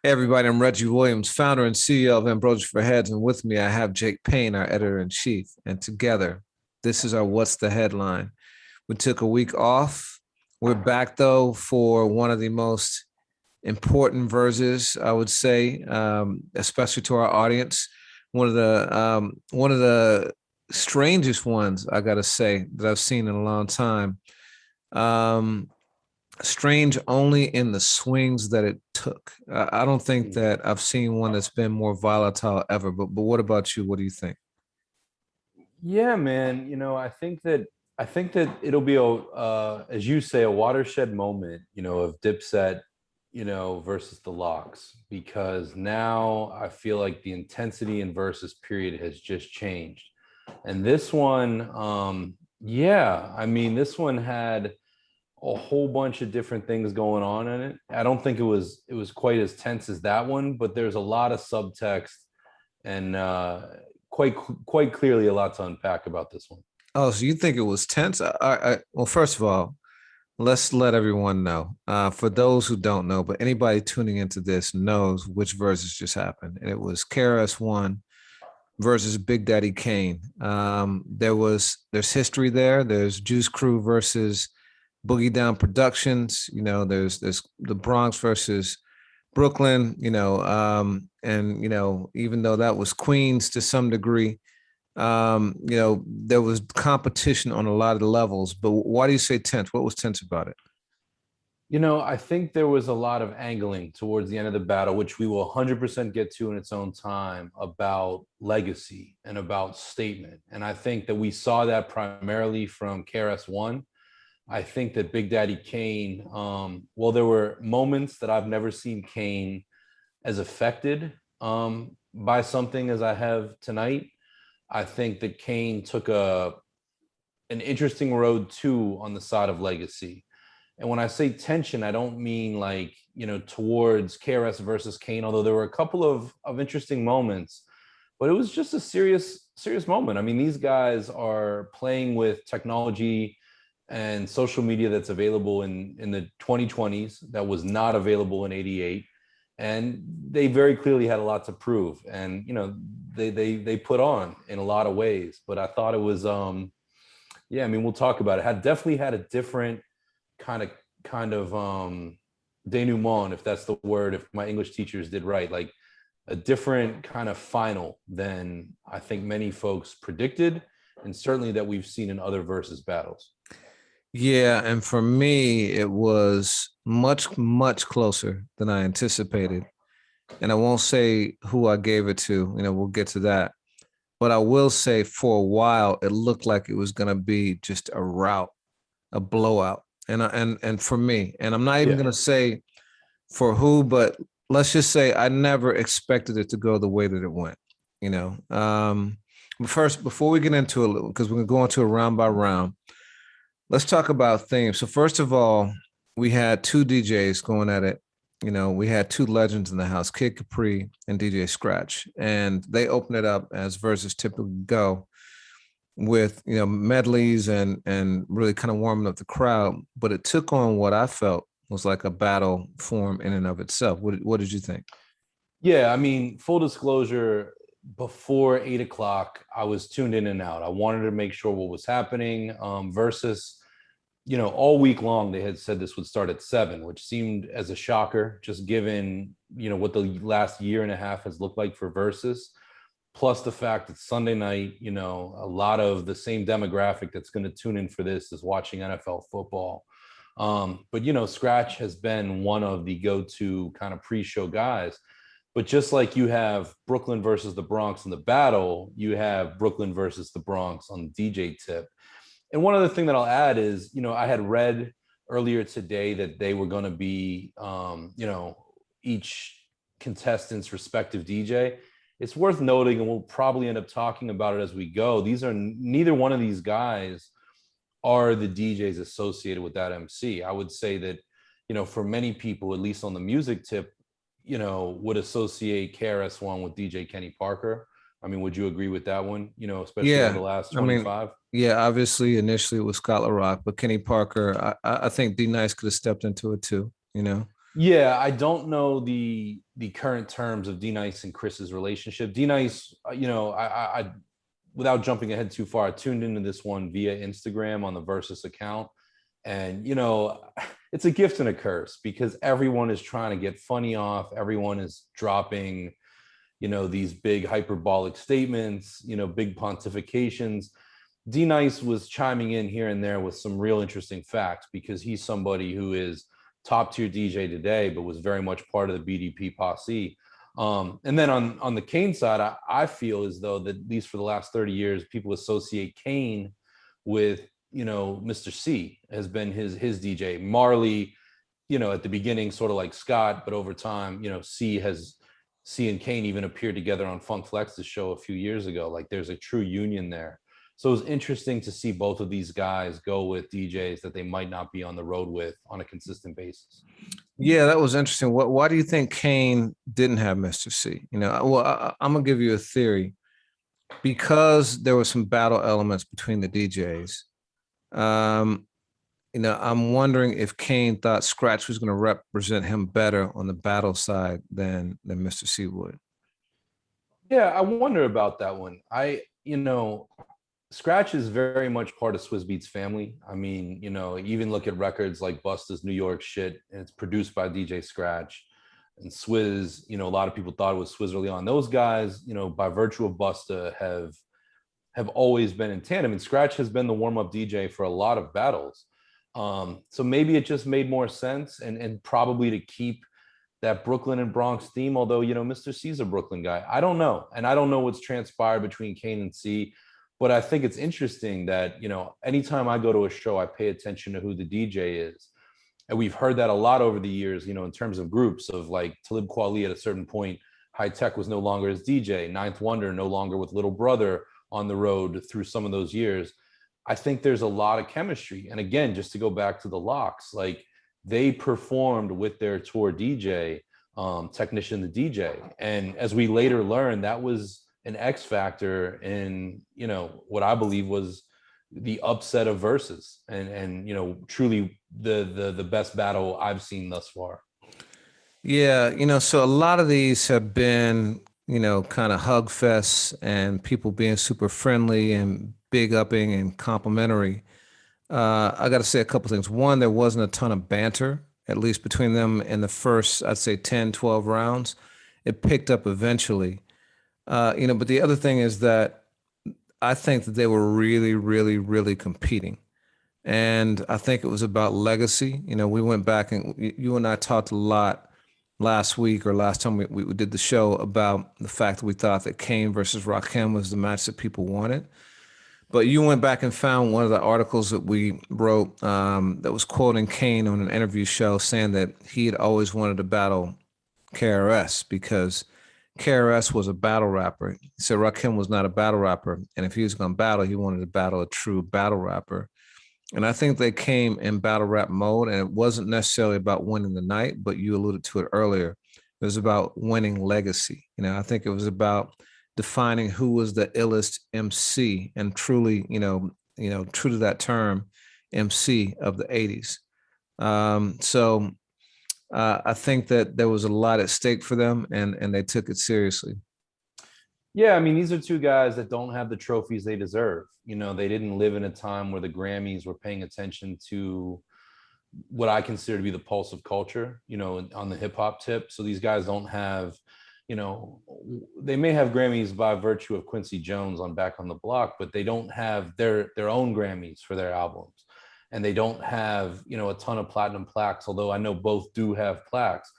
Hey everybody, I'm Reggie Williams, founder and CEO of Ambrosia for Heads, and with me I have Jake Payne, our editor-in-chief, and together, this is our What's the Headline. We took a week off. We're back though for one of the most important verses, I would say, especially to our audience. One of the strangest ones I gotta say that I've seen in a long time. Um, Strange only in the swings that it took. I don't think Mm. that I've seen one that's been more volatile ever. But what about you? What do you think? Yeah, man. I think that it'll be as you say, a watershed moment, of Dipset, versus the Locks, because now I feel like the intensity in versus period has just changed. And this one, yeah, I mean, this one had a whole bunch of different things going on in it. I don't think it was quite as tense as that one, but there's a lot of subtext and quite clearly a lot to unpack about this one. Oh, so you think it was tense? Well, first of all, let's let everyone know. For those who don't know, but anybody tuning into this knows which verses just happened, and it was KRS-One versus Big Daddy Kane. There's history there. There's Juice Crew versus Boogie Down Productions. There's the Bronx versus Brooklyn. And even though that was Queens to some degree, there was competition on a lot of the levels. But why do you say tense? What was tense about it? I think there was a lot of angling towards the end of the battle, which we will 100% get to in its own time, about legacy and about statement. And I think that we saw that primarily from KRS-One. I think that Big Daddy Kane, well, there were moments that I've never seen Kane as affected by something as I have tonight. I think that Kane took an interesting road too on the side of legacy. And when I say tension, I don't mean like, towards KRS versus Kane, although there were a couple of interesting moments, but it was just a serious moment. I mean, these guys are playing with technology and social media that's available in the 2020s that was not available in 88. And they very clearly had a lot to prove. And, they put on in a lot of ways. But I thought it was yeah, I mean, we'll talk about it. Had definitely had a different kind of kind of denouement, if that's the word, if my English teachers did right, like a different kind of final than I think many folks predicted, and certainly that we've seen in other versus battles. Yeah, and for me, it was much, much closer than I anticipated. And I won't say who I gave it to. We'll get to that. But I will say for a while, it looked like it was going to be just a rout, a blowout. And for me, and I'm not even Yeah. going to say for who, but let's just say I never expected it to go the way that it went. You know, but first, before we get into it, because we're going to go into it round by round, let's talk about themes. So first of all, we had two DJs going at it. We had two legends in the house, Kid Capri and DJ Scratch, and they opened it up as verses typically go with medleys and really kind of warming up the crowd. But it took on what I felt was like a battle form in and of itself. What did you think? Yeah, I mean, full disclosure, before 8 o'clock, I was tuned in and out. I wanted to make sure what was happening. Versus, all week long, they had said this would start at 7, which seemed as a shocker, just given, what the last year and a half has looked like for versus. Plus the fact that Sunday night, a lot of the same demographic that's going to tune in for this is watching NFL football. But Scratch has been one of the go-to kind of pre-show guys. But just like you have Brooklyn versus the Bronx in the battle, you have Brooklyn versus the Bronx on the DJ tip. And one other thing that I'll add is, I had read earlier today that they were going to be, each contestant's respective DJ. It's worth noting, and we'll probably end up talking about it as we go. Neither one of these guys are the DJs associated with that MC. I would say that, for many people, at least on the music tip, would associate KRS-One with DJ Kenny Parker. I mean, would you agree with that one? Especially over Yeah, the last I mean, 25. yeah, obviously initially it was Scott LaRock, but Kenny Parker, I think D Nice could have stepped into it too. Yeah, I don't know the current terms of D Nice and Chris's relationship. D Nice, I without jumping ahead too far, I tuned into this one via Instagram on the Versus account. And, it's a gift and a curse because everyone is trying to get funny off. Everyone is dropping, these big hyperbolic statements, big pontifications. D Nice was chiming in here and there with some real interesting facts because he's somebody who is top tier DJ today, but was very much part of the BDP posse. And then on the Kane side, I feel as though that at least for the last 30 years, people associate Kane with, Mr. C has been his DJ. Marley, at the beginning, sort of like Scott, but over time, C and Kane even appeared together on Funk Flex's show a few years ago. Like there's a true union there. So it was interesting to see both of these guys go with DJs that they might not be on the road with on a consistent basis. Yeah, that was interesting. Why do you think Kane didn't have Mr. C? I'm gonna give you a theory. Because there were some battle elements between the DJs. I'm wondering if Kane thought Scratch was going to represent him better on the battle side than Mr. C would. Yeah, I wonder about that one. Scratch is very much part of Swizz Beatz family. I mean, even look at records like Busta's New York shit, and it's produced by DJ Scratch. And Swizz, a lot of people thought it was Swizz early on. Those guys, by virtue of Busta, have always been in tandem. And Scratch has been the warm-up DJ for a lot of battles. So maybe it just made more sense and probably to keep that Brooklyn and Bronx theme, although, Mr. C's a Brooklyn guy. I don't know. And I don't know what's transpired between Kane and C. But I think it's interesting that, anytime I go to a show, I pay attention to who the DJ is. And we've heard that a lot over the years, in terms of groups of like Talib Kweli at a certain point, High Tech was no longer his DJ, Ninth Wonder no longer with Little Brother on the road through some of those years. I think there's a lot of chemistry. And again, just to go back to the Locks, like they performed with their tour DJ, technician, the DJ. And as we later learned, that was an X factor in, what I believe was the upset of Versus and truly the best battle I've seen thus far. Yeah, so a lot of these have been, kind of hug fests and people being super friendly and big upping and complimentary. I got to say a couple things. One, there wasn't a ton of banter, at least between them in the first, I'd say 10, 12 rounds. It picked up eventually. But the other thing is that I think that they were really, really, really competing. And I think it was about legacy. We went back and you and I talked a lot last week or last time we did the show about the fact that we thought that Kane versus Rakim was the match that people wanted. But you went back and found one of the articles that we wrote that was quoting Kane on an interview show saying that he had always wanted to battle KRS because KRS was a battle rapper. He said Rakim was not a battle rapper. And if he was going to battle, he wanted to battle a true battle rapper. And I think they came in battle rap mode, and it wasn't necessarily about winning the night, but you alluded to it earlier. It was about winning legacy. I think it was about defining who was the illest MC and truly, true to that term, MC of the 80s. I think that there was a lot at stake for them and they took it seriously. Yeah, I mean, these are two guys that don't have the trophies they deserve. They didn't live in a time where the Grammys were paying attention to what I consider to be the pulse of culture, on the hip hop tip. So these guys don't have, they may have Grammys by virtue of Quincy Jones on Back on the Block, but they don't have their own Grammys for their albums. And they don't have, a ton of platinum plaques, although I know both do have plaques.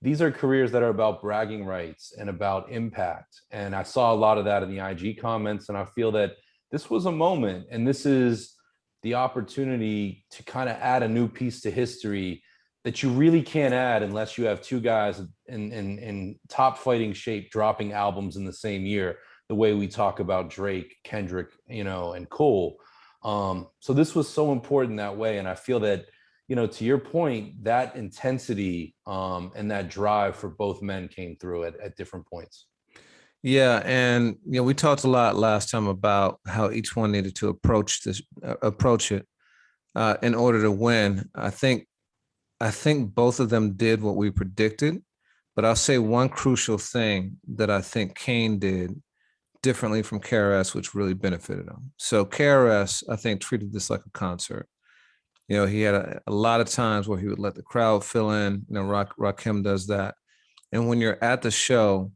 These are careers that are about bragging rights and about impact. And I saw a lot of that in the IG comments. And I feel that this was a moment, and this is the opportunity to kind of add a new piece to history that you really can't add unless you have two guys in top fighting shape dropping albums in the same year, the way we talk about Drake, Kendrick, and Cole. So this was so important that way. And I feel that, to your point, that intensity and that drive for both men came through at different points. Yeah. And, we talked a lot last time about how each one needed to approach it in order to win. I think I think both of them did what we predicted, but I'll say one crucial thing that I think Kane did differently from KRS, which really benefited him. So KRS, I think, treated this like a concert. He had a lot of times where he would let the crowd fill in. Rakim does that. And when you're at the show,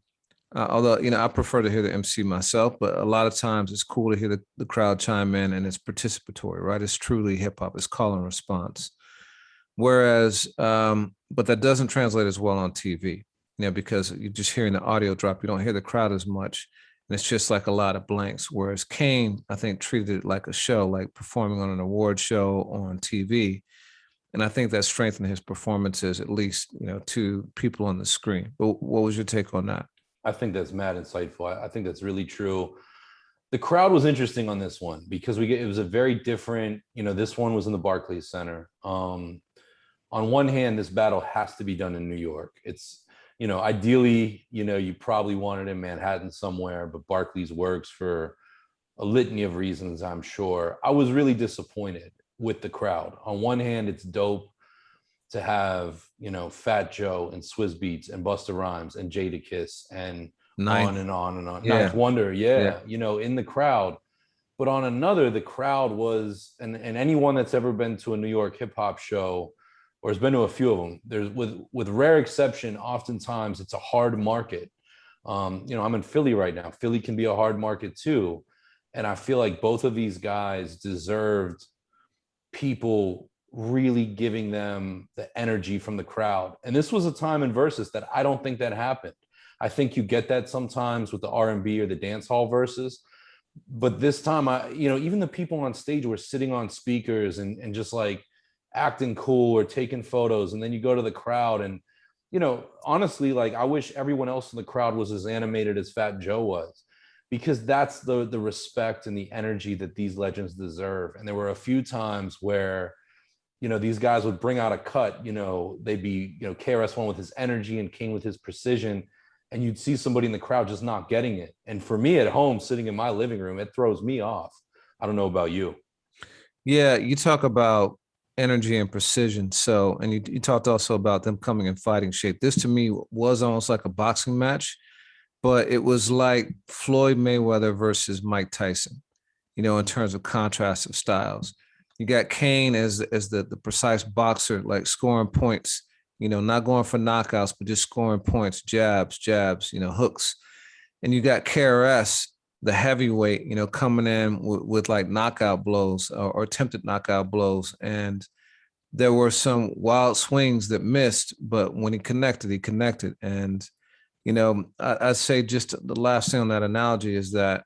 although, I prefer to hear the MC myself, but a lot of times it's cool to hear the crowd chime in and it's participatory, right? It's truly hip hop, it's call and response. Whereas, but that doesn't translate as well on TV, because you're just hearing the audio drop. You don't hear the crowd as much. And it's just like a lot of blanks. Whereas Kane, I think, treated it like a show, like performing on an award show on TV. And I think that strengthened his performances, at least, to people on the screen. But what was your take on that? I think that's mad insightful. I think that's really true. The crowd was interesting on this one because it was a very different, this one was in the Barclays Center. On one hand, this battle has to be done in New York. It's, ideally, you probably want it in Manhattan somewhere, but Barclays works for a litany of reasons, I'm sure. I was really disappointed with the crowd. On one hand, it's dope to have, Fat Joe and Swizz Beatz and Busta Rhymes and Jadakiss and on and on and on. Yeah. Ninth Wonder, yeah, in the crowd. But on another, the crowd was, and anyone that's ever been to a New York hip hop show or has been to a few of them, there's with rare exception, oftentimes it's a hard market. I'm in Philly right now. Philly can be a hard market too. And I feel like both of these guys deserved people really giving them the energy from the crowd. And this was a time in Versus that I don't think that happened. I think you get that sometimes with the R&B or the dance hall verses. But this time, even the people on stage were sitting on speakers and just like acting cool or taking photos. And then you go to the crowd and, honestly, like I wish everyone else in the crowd was as animated as Fat Joe was, because that's the respect and the energy that these legends deserve. And there were a few times where, these guys would bring out a cut, they'd be, KRS-One with his energy and King with his precision. And you'd see somebody in the crowd just not getting it. And for me at home, sitting in my living room, it throws me off. I don't know about you. Yeah, you talk about energy and precision. So, and you talked also about them coming in fighting shape. This to me was almost like a boxing match, but it was like Floyd Mayweather versus Mike Tyson, in terms of contrast of styles. You got Kane as the precise boxer, like scoring points, not going for knockouts, but just scoring points, jabs, hooks. And you got KRS, the heavyweight, coming in with like knockout blows or attempted knockout blows. And there were some wild swings that missed, but when he connected. And, I'd say just the last thing on that analogy is that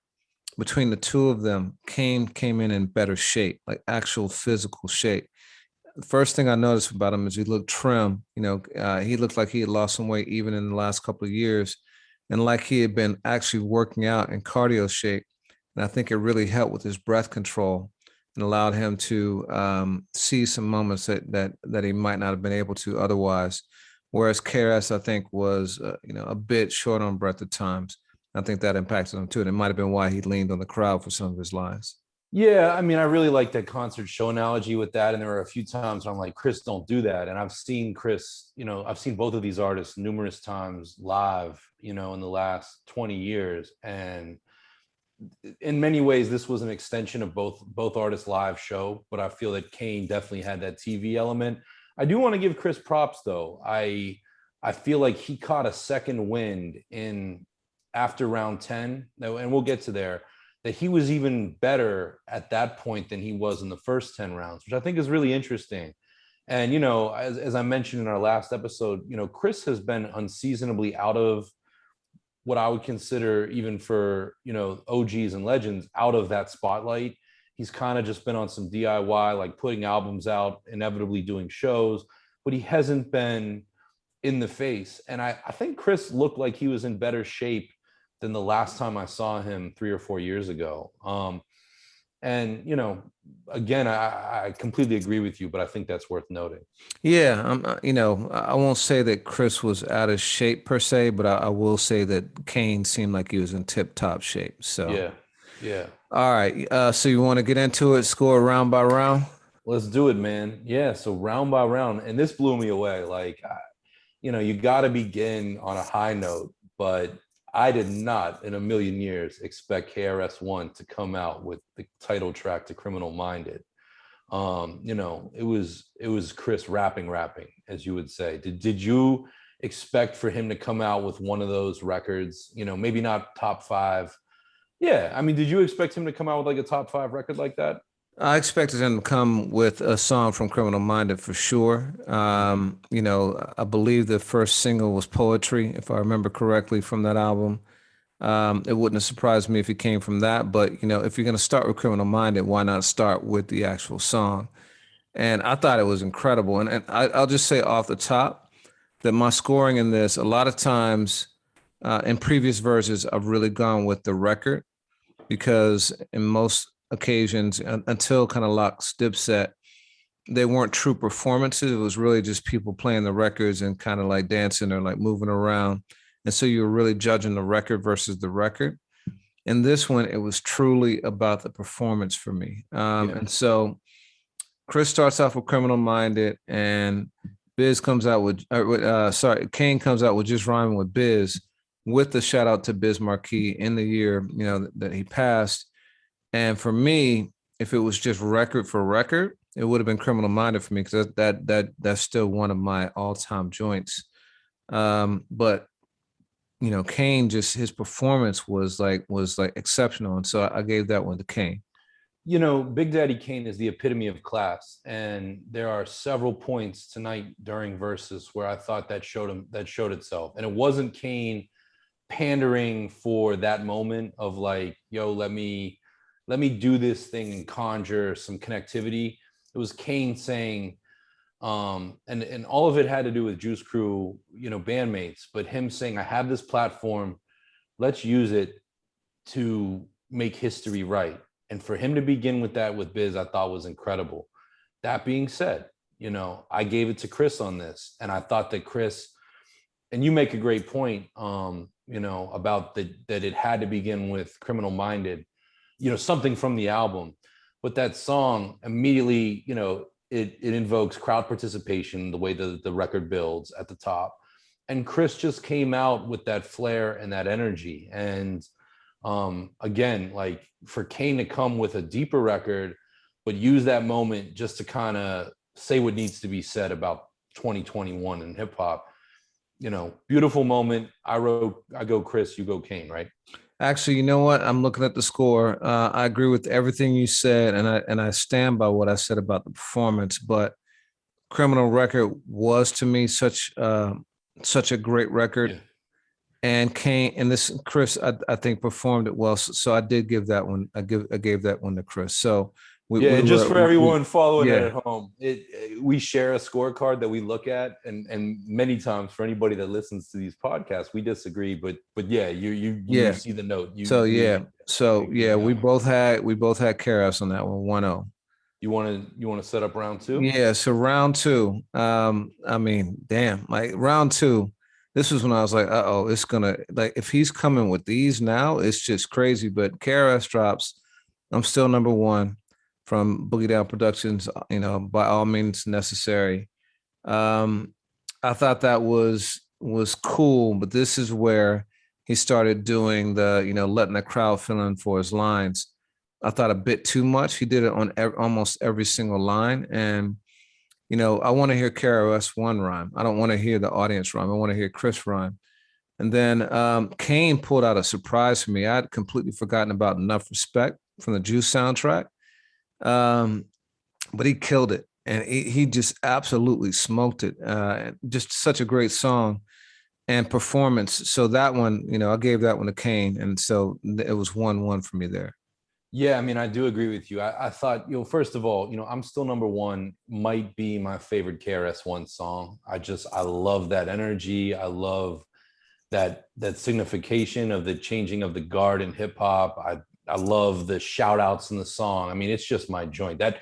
between the two of them, Kane came in better shape, like actual physical shape. The first thing I noticed about him is he looked trim. He looked like he had lost some weight even in the last couple of years, and like he had been actually working out in cardio shape. And I think it really helped with his breath control and allowed him to see some moments that he might not have been able to otherwise. Whereas KRS, I think, was a bit short on breath at times. I think that impacted him too. And it might have been why he leaned on the crowd for some of his lines. Yeah, I mean, I really like that concert show analogy with that. And there were a few times where I'm like, Chris, don't do that. And I've seen Chris, I've seen both of these artists numerous times live, in the last 20 years. And in many ways, this was an extension of both artists' live show. But I feel that Kane definitely had that TV element. I do want to give Chris props, though. I feel like he caught a second wind in after round 10, and we'll get to there, that he was even better at that point than he was in the first 10 rounds, which I think is really interesting. And, as I mentioned in our last episode, Chris has been unseasonably out of what I would consider, even for, OGs and legends, out of that spotlight. He's kind of just been on some DIY, like putting albums out, inevitably doing shows, but he hasn't been in the face. And I think Chris looked like he was in better shape than the last time I saw him 3 or 4 years ago. And, again, I completely agree with you, but I think that's worth noting. Yeah. I won't say that Chris was out of shape per se, but I will say that Kane seemed like he was in tip top shape. So, yeah. All right. So you want to get into it, score round by round? Let's do it, man. Yeah. So round by round, and this blew me away. Like, you got to begin on a high note, but I did not in a million years expect KRS-One to come out with the title track to Criminal Minded. It was Chris rapping, as you would say. Did you expect for him to come out with one of those records? Maybe not top five. Yeah, I mean, did you expect him to come out with like a top five record like that? I expected him to come with a song from Criminal Minded for sure. I believe the first single was Poetry, if I remember correctly, from that album. It wouldn't have surprised me if it came from that, but if you're going to start with Criminal Minded, why not start with the actual song? And I thought it was incredible. I'll just say off the top that my scoring in this, a lot of times in previous verses, I've really gone with the record because in most occasions, until kind of Locks Dipset, they weren't true performances. It was really just people playing the records and kind of like dancing or like moving around. And so you were really judging the record versus the record. In this one, it was truly about the performance for me. And so Chris starts off with Criminal Minded, and Kane comes out with Just Rhyming with Biz, with the shout out to Biz Marquis in the year, that he passed. And for me, if it was just record for record, it would have been Criminal Minded for me because that's still one of my all-time joints. But Kane, just his performance was like exceptional, and so I gave that one to Kane. Big Daddy Kane is the epitome of class, and there are several points tonight during verses where I thought that showed itself, and it wasn't Kane pandering for that moment of like, yo, let me do this thing and conjure some connectivity. It was Kane saying, and all of it had to do with Juice Crew, bandmates, but him saying, I have this platform, let's use it to make history right. And for him to begin with that with Biz, I thought was incredible. That being said, I gave it to Chris on this, and I thought that Chris, and you make a great point, about that it had to begin with Criminal Minded, something from the album. But that song immediately, it invokes crowd participation, the way the record builds at the top. And Chris just came out with that flair and that energy. And again, like for Kane to come with a deeper record, but use that moment just to kind of say what needs to be said about 2021 in hip hop, beautiful moment. I go Chris, you go Kane, right? Actually, you know what? I'm looking at the score. I agree with everything you said, and I stand by what I said about the performance. But Criminal Record was to me such a great record. Yeah. And Kane and this Chris, I think performed it well. So I did give that one. I gave that one to Chris. So and just for everyone following it at home, we share a scorecard that we look at, and many times for anybody that listens to these podcasts, we disagree. But yeah, you see the note. We both had KRS on that one 1-0. You want to set up round two? Yeah. So round two. I mean, damn, like round two. This was when I was like, it's gonna, like, if he's coming with these now, it's just crazy. But KRS drops, I'm still number one from Boogie Down Productions, by all means necessary. I thought that was cool, but this is where he started doing the, letting the crowd fill in for his lines. I thought a bit too much. He did it on almost every single line. And I want to hear KRS-One rhyme. I don't want to hear the audience rhyme. I want to hear Chris rhyme. And then Kane pulled out a surprise for me. I had completely forgotten about Enough Respect from the Juice soundtrack. But he killed it. And he just absolutely smoked it. Just such a great song and performance. So that one, I gave that one to Kane. And so it was 1-1 for me there. Yeah, I mean, I do agree with you. I thought, first of all, I'm still number one, might be my favorite KRS-One song. I love that energy. I love that signification of the changing of the guard in hip hop. I love the shout outs in the song. I mean, it's just my joint. That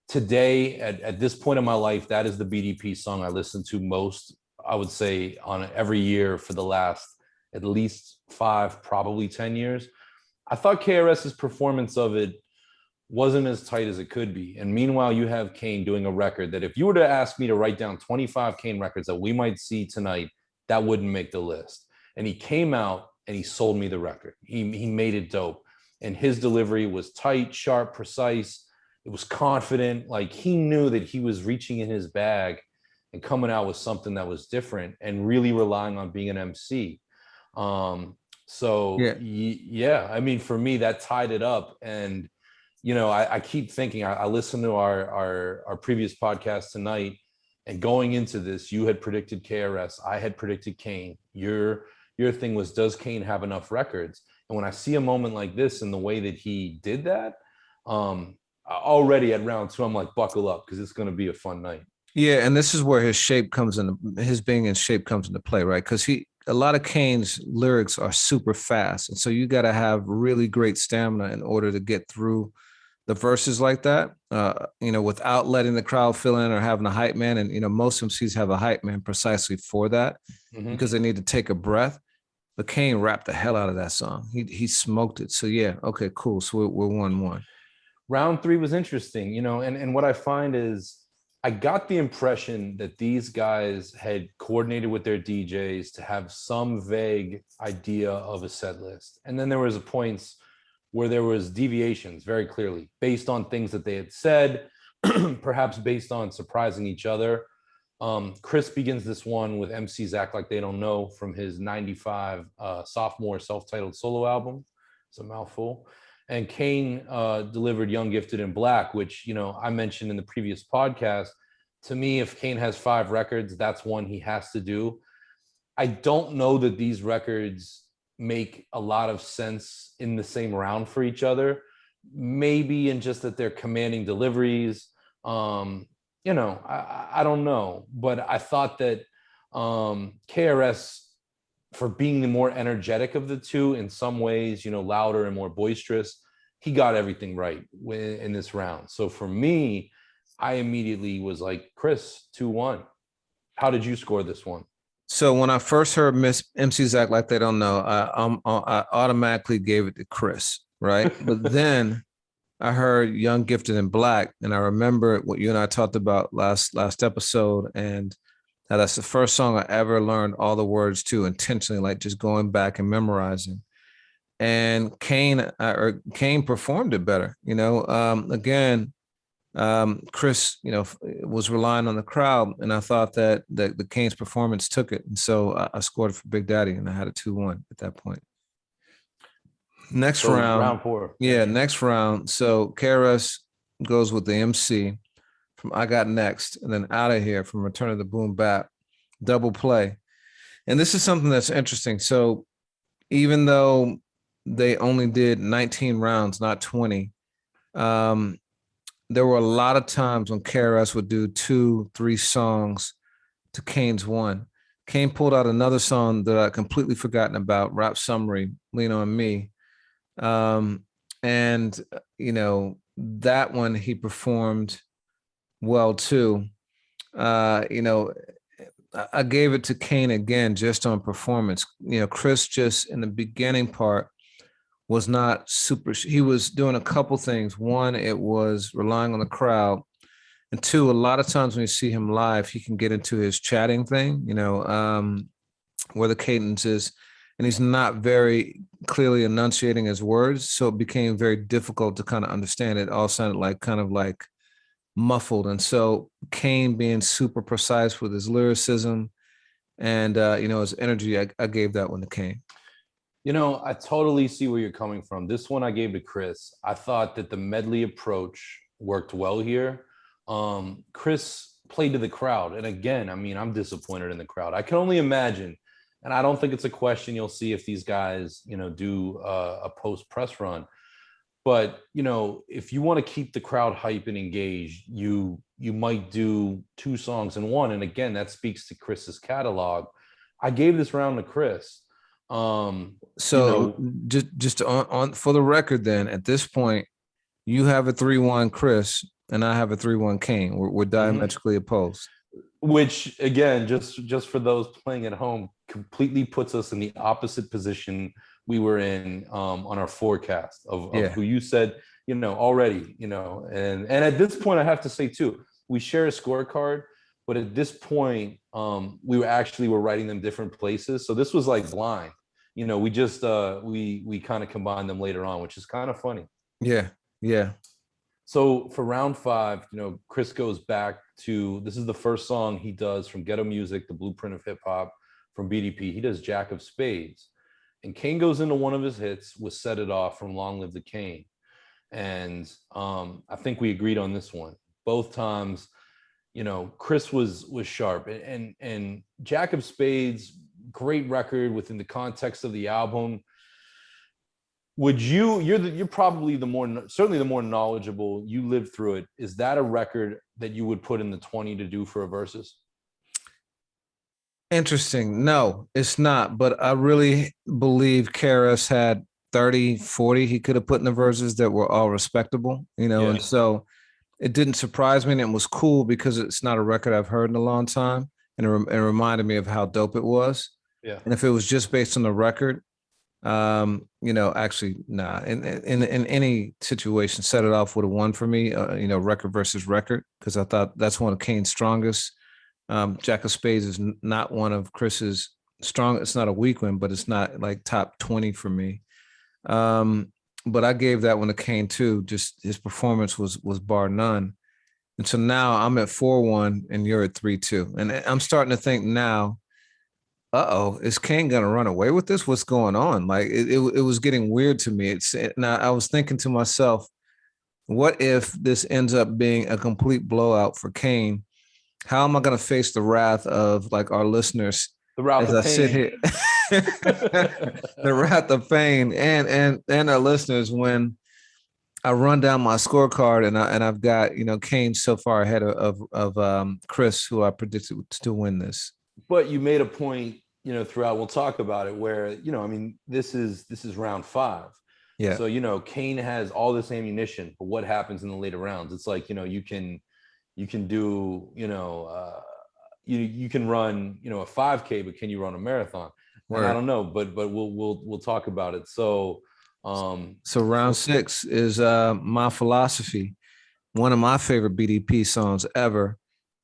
today, at this point in my life, that is the BDP song I listen to most, I would say, on every year for the last at least 5, probably 10 years. I thought KRS's performance of it wasn't as tight as it could be. And meanwhile, you have Kane doing a record that if you were to ask me to write down 25 Kane records that we might see tonight, that wouldn't make the list. And he came out and he sold me the record. He made it dope. And his delivery was tight, sharp, precise. It was confident. Like he knew that he was reaching in his bag and coming out with something that was different and really relying on being an MC. Yeah, I mean, for me, that tied it up. And, you know, I keep thinking, I listened to our previous podcast tonight, and going into this, you had predicted KRS, I had predicted Kane. Your thing was, does Kane have enough records? And when I see a moment like this and the way that he did that, already at round 2, I'm like, buckle up, because it's going to be a fun night. Yeah, and this is where his shape comes in, his being in shape comes into play, right? Because a lot of Kane's lyrics are super fast, and so you got to have really great stamina in order to get through the verses like that, you know, without letting the crowd fill in or having a hype man. And, you know, most MCs have a hype man precisely for that, because they need to take a breath. But Kane rapped the hell out of that song. He smoked it. So, yeah, okay, cool. So we're 1-1. Round 3 was interesting, you know, and what I find is I got the impression that these guys had coordinated with their DJs to have some vague idea of a set list. And then there was points where there was deviations very clearly based on things that they had said, perhaps based on surprising each other. Chris begins this one with MCs Act Like They Don't Know from his 95 sophomore self-titled solo album. It's a mouthful. And Kane delivered Young, Gifted, and Black, which, you know, I mentioned in the previous podcast. To me, if Kane has 5 records, that's one he has to do. I don't know that these records make a lot of sense in the same round for each other. Maybe in just that they're commanding deliveries. You know, I don't know. But I thought that KRS, for being the more energetic of the two, in some ways, you know, louder and more boisterous, he got everything right in this round. So for me, I immediately was like, Chris, 2-1. How did you score this one? So when I first heard MCs Act Like They Don't Know, I automatically gave it to Chris, right? But then I heard Young, Gifted, and Black, and I remember what you and I talked about last episode, and now, that's the first song I ever learned all the words to intentionally, like just going back and memorizing. And Kane performed it better. You know, again, Chris, you know, was relying on the crowd, and I thought that the Kane's performance took it, and so I scored for Big Daddy, and I had a 2-1 at that point. Next round 4. Yeah, next round. So KRS goes with the MC from I Got Next, and then Outta Here from Return of the Boom Bap, double play. And this is something that's interesting. So even though they only did 19 rounds, not 20, there were a lot of times when KRS would do 2-3 songs to Kane's 1. Kane pulled out another song that I'd completely forgotten about, Rap Summary, Lean on Me. And, you know, that one he performed well too. You know, I gave it to Kane again just on performance. You know, Chris just in the beginning part was not super. He was doing a couple things. One, it was relying on the crowd, and 2, a lot of times when you see him live, he can get into his chatting thing. You know, where the cadence is, and he's not very clearly enunciating his words, so it became very difficult to kind of understand. It all sounded like kind of like muffled. And so Kane being super precise with his lyricism and you know, his energy, I gave that one to Kane. You know, I totally see where you're coming from. This one I gave to Chris. I thought that the medley approach worked well here. Chris played to the crowd, and again, I mean, I'm disappointed in the crowd. I can only imagine, and I don't think it's a question you'll see if these guys, you know, do a post press run. But, you know, if you want to keep the crowd hype and engaged, you might do 2 songs in one. And again, that speaks to Chris's catalog. I gave this round to Chris. So you know, just on for the record, then at this point, you have a 3-1 Chris, and I have a 3-1 Kane. We're diametrically opposed. which again, just for those playing at home, completely puts us in the opposite position we were in on our forecast of Yeah. who you said, already, and at this point I have to say too, we share a scorecard, but at this point we were writing them different places, so this was like blind. We just we kind of combined them later on, which is kind of funny. Yeah. Yeah. So for round 5, Chris goes back to, this is the first song he does from Ghetto Music, the blueprint of hip hop, from BDP. He does Jack of Spades. And Kane goes into one of his hits with Set It Off from Long Live the Kane. And I think we agreed on this one. Both times, Chris was sharp. And Jack of Spades, great record within the context of the album. Would you're probably certainly the more knowledgeable, you lived through it. Is that a record that you would put in the 20 to do for a versus? Interesting. No, it's not. But I really believe KRS had 30, 40 he could have put in the verses that were all respectable, Yeah. and so it didn't surprise me, and it was cool because it's not a record I've heard in a long time, and it reminded me of how dope it was. Yeah. And if it was just based on the record, actually, nah. In any situation, Set It Off would have won for me. Record versus record, because I thought that's one of Kane's strongest. Jack of Spades is not one of Chris's strong. It's not a weak one, but it's not like top 20 for me. But I gave that one to Kane too. Just his performance was bar none. And so now I'm at 4-1 and you're at 3-2. And I'm starting to think now, is Kane gonna run away with this? What's going on? Like it was getting weird to me. Now I was thinking to myself, what if this ends up being a complete blowout for Kane? How am I gonna face the wrath of like our listeners The wrath as of I pain. sit here? The wrath of pain and our listeners when I run down my scorecard and I've got Kane so far ahead of Chris, who I predicted to win this. But you made a point, throughout, we'll talk about it, where, I mean, this is round 5. Yeah. So, Kane has all this ammunition, but what happens in the later rounds? It's like, you can do, you can run, a 5K, but can you run a marathon? And I don't know, but we'll talk about it. So round 6 is My Philosophy, one of my favorite BDP songs ever.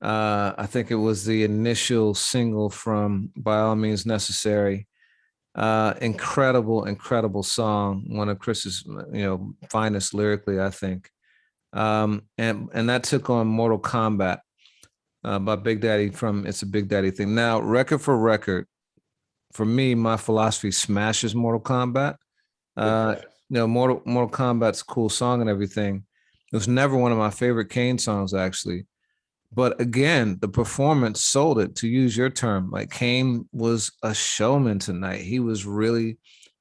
I think it was the initial single from By All Means Necessary. Incredible song, one of Chris's finest lyrically, I think. And that took on Mortal Kombat by Big Daddy from It's a Big Daddy Thing. Now, record for record, for me, My Philosophy smashes Mortal Kombat. Mortal Kombat's a cool song and everything. It was never one of my favorite Kane songs, actually. But again, the performance sold it, to use your term. Like, Kane was a showman tonight. He was really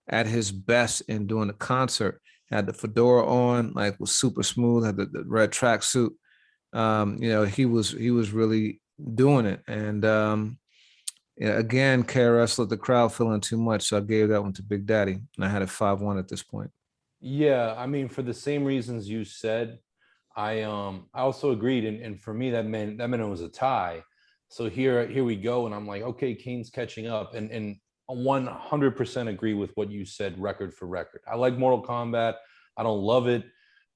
at his best in doing the concert. Had the fedora on, like was super smooth, had the red tracksuit. He was really doing it. And again, KRS let the crowd fill in too much, so I gave that one to Big Daddy, and I had it 5-1 at this point. Yeah, I mean, for the same reasons you said, I also agreed, and for me that meant it was a tie. So here we go, and I'm like, okay, Kane's catching up, and 100% agree with what you said, record for record. I like Mortal Kombat. I don't love it.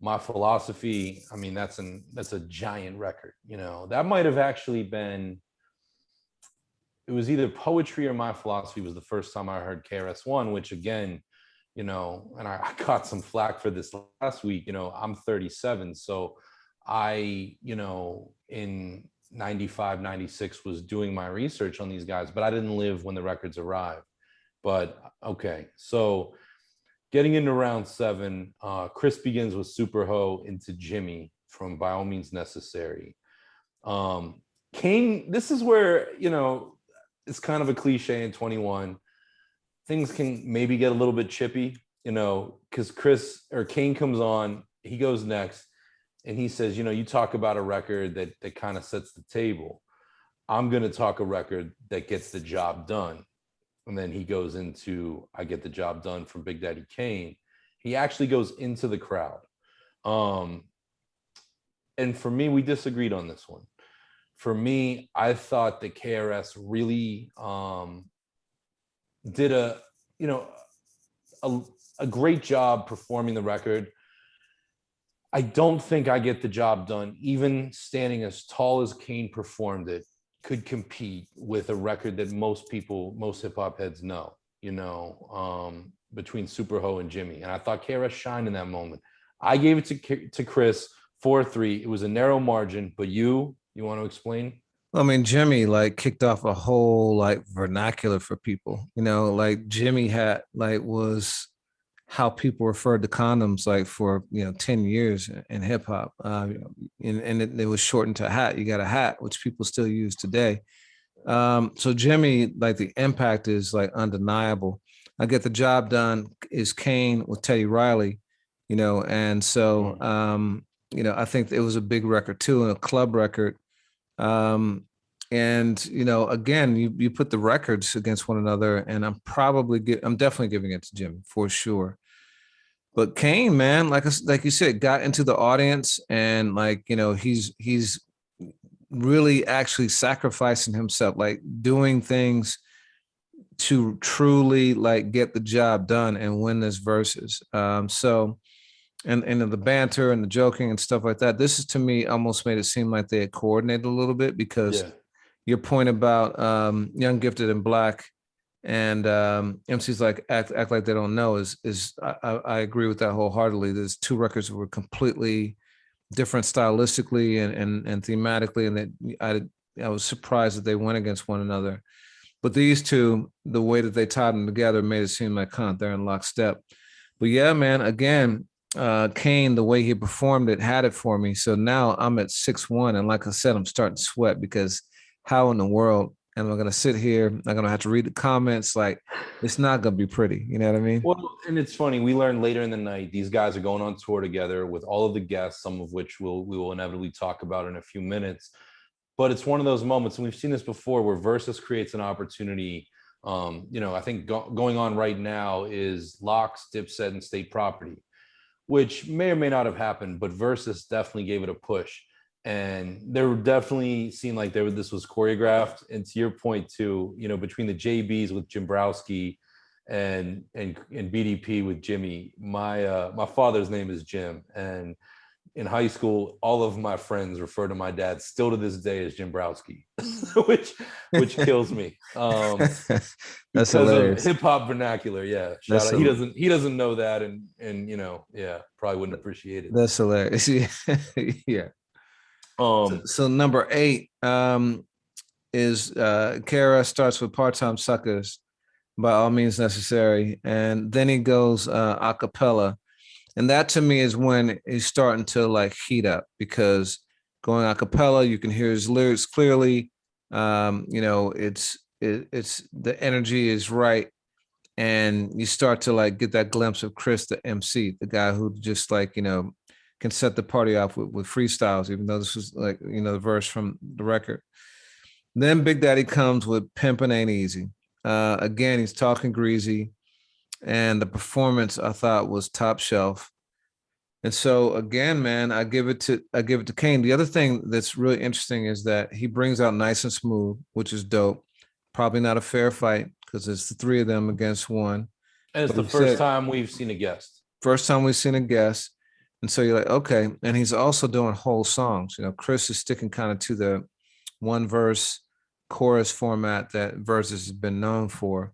My Philosophy, I mean, that's a giant record. That might have actually been, it was either Poetry or My Philosophy was the first time I heard KRS-One, which again, and I got some flack for this last week. I'm 37, so I, in 95, 96 was doing my research on these guys, but I didn't live when the records arrived. But okay, so getting into round 7, Chris begins with Super Ho into Jimmy from By All Means Necessary. Kane, this is where, it's kind of a cliche in 21. Things can maybe get a little bit chippy, because Kane comes on, he goes next, and he says, you talk about a record that kind of sets the table. I'm going to talk a record that gets the job done. And then he goes into I Get the Job Done from Big Daddy Kane. He actually goes into the crowd. And for me, we disagreed on this one. for me, I thought that KRS really did you know, a great job performing the record. I don't think I Get the Job Done, even standing as tall as Kane performed it, could compete with a record that most people, most hip hop heads know, between Superho and Jimmy. And I thought KRS shined in that moment. I gave it to Chris 4-3. It was a narrow margin, but you want to explain? I mean, Jimmy like kicked off a whole like vernacular for people, like Jimmy had like was how people referred to condoms like for 10 years in hip hop. And it was shortened to hat. You got a hat, which people still use today. So Jimmy, like the impact is like undeniable. I Get the Job Done is Kane with Teddy Riley, and so I think it was a big record too, and a club record. And again, you put the records against one another, and I'm definitely giving it to Jimmy for sure. But Kane, man, like you said, got into the audience, and he's really actually sacrificing himself, like doing things to truly like get the job done and win this versus. And the banter and the joking and stuff like that, this is to me almost made it seem like they had coordinated a little bit, because your point about Young, Gifted, and Black and MCs like act like they don't know is I agree with that wholeheartedly. There's two records that were completely different stylistically and thematically, and that I was surprised that they went against one another. But these two, the way that they tied them together made it seem like they're in lockstep. But yeah, man, again, Kane, the way he performed it had it for me. So now I'm at 6-1, and like I said, I'm starting to sweat, because how in the world am I going to sit here? I'm going to have to read the comments. Like, it's not going to be pretty. You know what I mean? Well, and it's funny. We learned later in the night these guys are going on tour together with all of the guests, some of which we will inevitably talk about in a few minutes. But it's one of those moments, and we've seen this before, where Versus creates an opportunity. I think going on right now is Locks, Dipset, and State Property, which may or may not have happened, but Versus definitely gave it a push. And there definitely seemed like this was choreographed. And to your point too, between the JBs with Jimbrowski and BDP with Jimmy, my father's name is Jim, and in high school, all of my friends refer to my dad still to this day as Jimbrowski, which kills me. That's hilarious. Hip hop vernacular, yeah. Shout out. He doesn't know that, and probably wouldn't appreciate it. That's hilarious. Yeah. So number 8 is KRS starts with Part-Time Suckas, By All Means Necessary, and then he goes a cappella. And that to me is when he's starting to like heat up, because going a cappella, you can hear his lyrics clearly. It's the energy is right, and you start to like get that glimpse of Chris, the MC, the guy who just like can set the party off with freestyles, even though this was like the verse from the record. Then Big Daddy comes with Pimpin' Ain't Easy. Again, he's talking greasy, and the performance I thought was top shelf. And so again, man, I give it to Kane. The other thing that's really interesting is that he brings out Nice and Smooth, which is dope. Probably not a fair fight, because it's the three of them against one. And it's the first time we've seen a guest. First time we've seen a guest. And so you're like, okay. And he's also doing whole songs. Chris is sticking kind of to the one verse chorus format that Versus has been known for.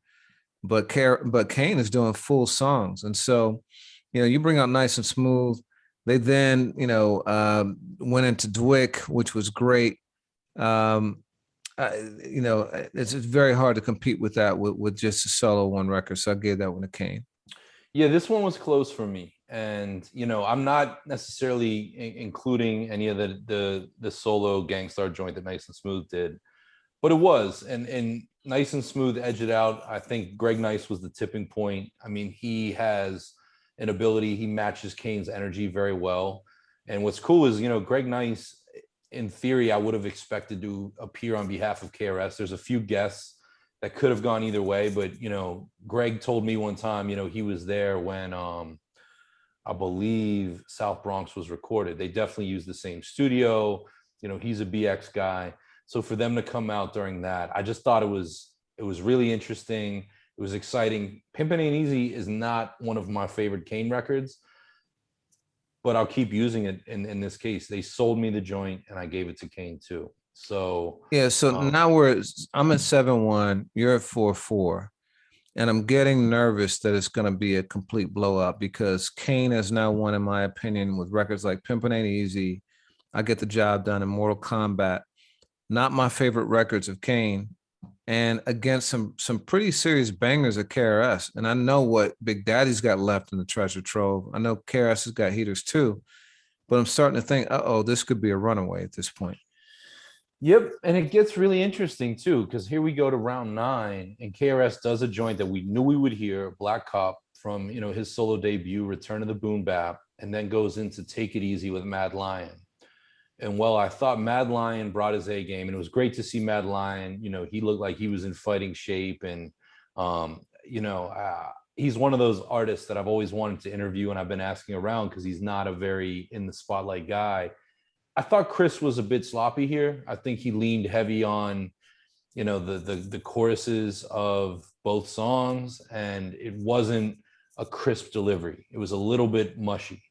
But Kane is doing full songs. And so, you bring out Nice and Smooth. They then, went into Dwick, which was great. It's very hard to compete with that with just a solo one record. So I gave that one to Kane. Yeah, this one was close for me. And, I'm not necessarily including any of the solo Gangstar joint that Nice and Smooth did, but it was. And Nice and Smooth edged it out. I think Greg Nice was the tipping point. I mean, he has an ability. He matches Kane's energy very well. And what's cool is, Greg Nice, in theory, I would have expected to appear on behalf of KRS. There's a few guests that could have gone either way, but, Greg told me one time, he was there when I believe South Bronx was recorded. They definitely used the same studio. He's a BX guy. So for them to come out during that, I just thought it was really interesting. It was exciting. Pimpin' Ain't Easy is not one of my favorite Kane records, but I'll keep using it in this case. They sold me the joint and I gave it to Kane too. So Yeah, so now I'm at 7-1, you're at 4-4. And I'm getting nervous that it's going to be a complete blowout because Kane has now won, in my opinion, with records like Pimpin' Ain't Easy, I Get the Job Done, and Mortal Kombat. Not my favorite records of Kane, and against some pretty serious bangers of KRS. And I know what Big Daddy's got left in the treasure trove. I know KRS has got heaters too, but I'm starting to think, this could be a runaway at this point. Yep, and it gets really interesting too, because here we go to round 9, and KRS does a joint that we knew we would hear, Black Cop, from his solo debut, Return of the Boom Bap, and then goes into Take It Easy with Mad Lion. And well, I thought Mad Lion brought his A game, and it was great to see Mad Lion. He looked like he was in fighting shape, and he's one of those artists that I've always wanted to interview, and I've been asking around because he's not a very in the spotlight guy. I thought Chris was a bit sloppy here. I think he leaned heavy on, the choruses of both songs, and it wasn't a crisp delivery. It was a little bit mushy.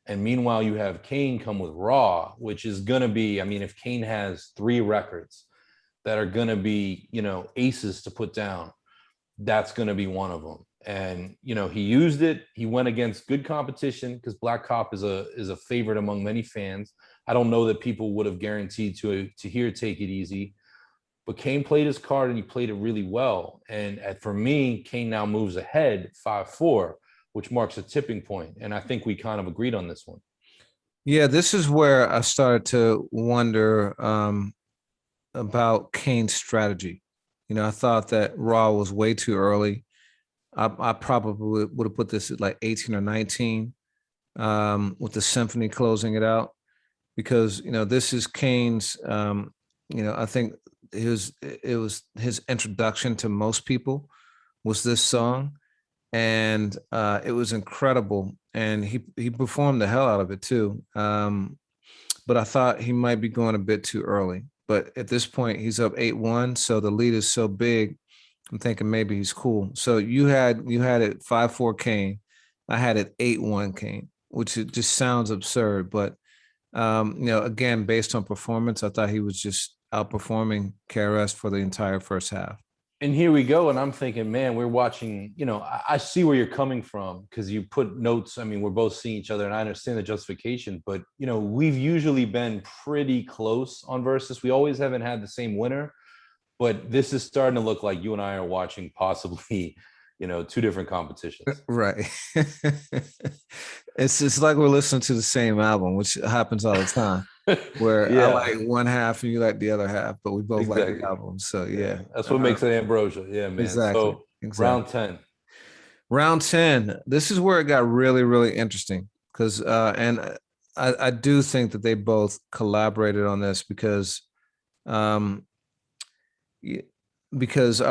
And meanwhile, you have Kane come with Raw, which is going to be, if Kane has 3 records that are going to be, aces to put down, that's going to be one of them. And, he used it. He went against good competition because Black Cop is a favorite among many fans. I don't know that people would have guaranteed to hear Take It Easy, but Kane played his card and he played it really well. And for me, Kane now moves ahead 5-4, which marks a tipping point. And I think we kind of agreed on this one. Yeah, this is where I started to wonder about Kane's strategy. I thought that Raw was way too early. I probably would have put this at like 18 or 19 with the Symphony closing it out because, this is Kane's, I think it was his introduction to most people was this song. And it was incredible. And he performed the hell out of it too. But I thought he might be going a bit too early. But at this point, he's up 8-1. So the lead is so big. I'm thinking maybe he's cool. So you had it 5-4 Kane. I had it 8-1 Kane, which it just sounds absurd. But again, based on performance, I thought he was just outperforming KRS for the entire first half. And here we go. And I'm thinking, man, we're watching, I see where you're coming from because you put notes. We're both seeing each other and I understand the justification, but, we've usually been pretty close on Versus. We always haven't had the same winner, but this is starting to look like you and I are watching possibly, 2 different competitions. Right. It's like we're listening to the same album, which happens all the time. Where I like one half and you like the other half, but we both like the album. So yeah. That's what makes it Ambrosia. Yeah, man. Exactly. So round 10. Round 10. This is where it got really, really interesting. Because and I do think that they both collaborated on this because I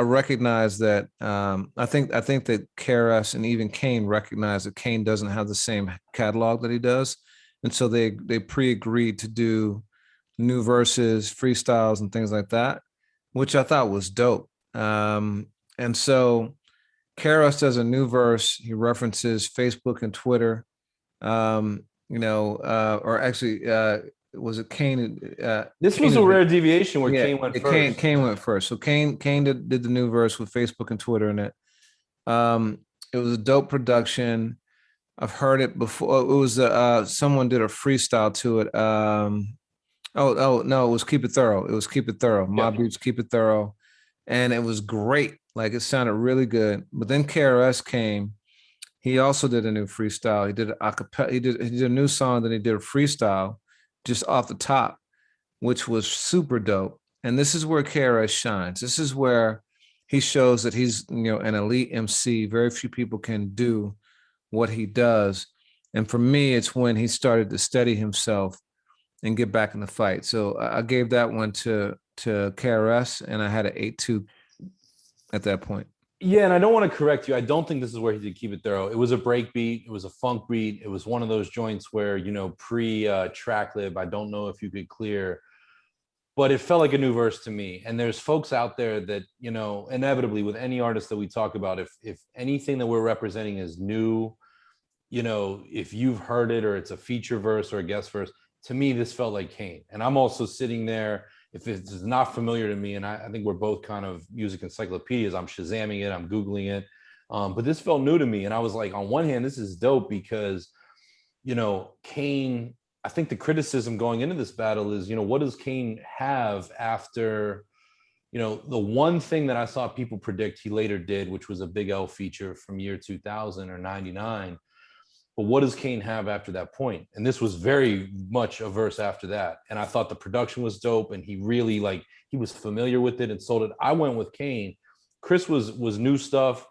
recognize that I think that KRS and even Kane recognize that Kane doesn't have the same catalog that he does. And so they pre-agreed to do new verses, freestyles, and things like that, which I thought was dope. And so KRS does a new verse. He references Facebook and Twitter, or actually, was it Kane? This Kane was a rare deviation where Kane went first. Kane went first. So Kane did the new verse with Facebook and Twitter in it. It was a dope production. I've heard it before. It was someone did a freestyle to it. No, it was Keep It Thorough. It was Keep It Thorough. My Beats Keep It Thorough, and it was great. Like it sounded really good. But then KRS came. He also did a new freestyle. He did a cappella. He did a new song. Then he did a freestyle, just off the top, which was super dope. And this is where KRS shines. This is where he shows that he's an elite MC. Very few people can do what he does. And for me, it's when he started to steady himself and get back in the fight. So I gave that one to KRS, and I had an 8-2 at that point. Yeah, and I don't want to correct you. I don't think this is where he did Keep It Thorough. It was a break beat. It was a funk beat. It was one of those joints where, pre track lib, I don't know if you could clear. but it felt like a new verse to me. And there's folks out there that, you know, inevitably with any artist that we talk about, if anything that we're representing is new, you know, if you've heard it or it's a feature verse or a guest verse, to me, this felt like Kane. And I'm also sitting there, if it's not familiar to me, and I think we're both kind of music encyclopedias, I'm Shazamming it, I'm Googling it. But this felt new to me. And I was like, on one hand, this is dope because, you know, Kane, I think the criticism going into this battle is, you know, what does Kane have after, you know, the one thing that I saw people predict he later did, which was a Big L feature from year 2000 or 99. But what does Kane have after that point? And this was very much a verse after that. And I thought the production was dope, and he really, like, he was familiar with it and sold it. I went with Kane. Chris was new stuff.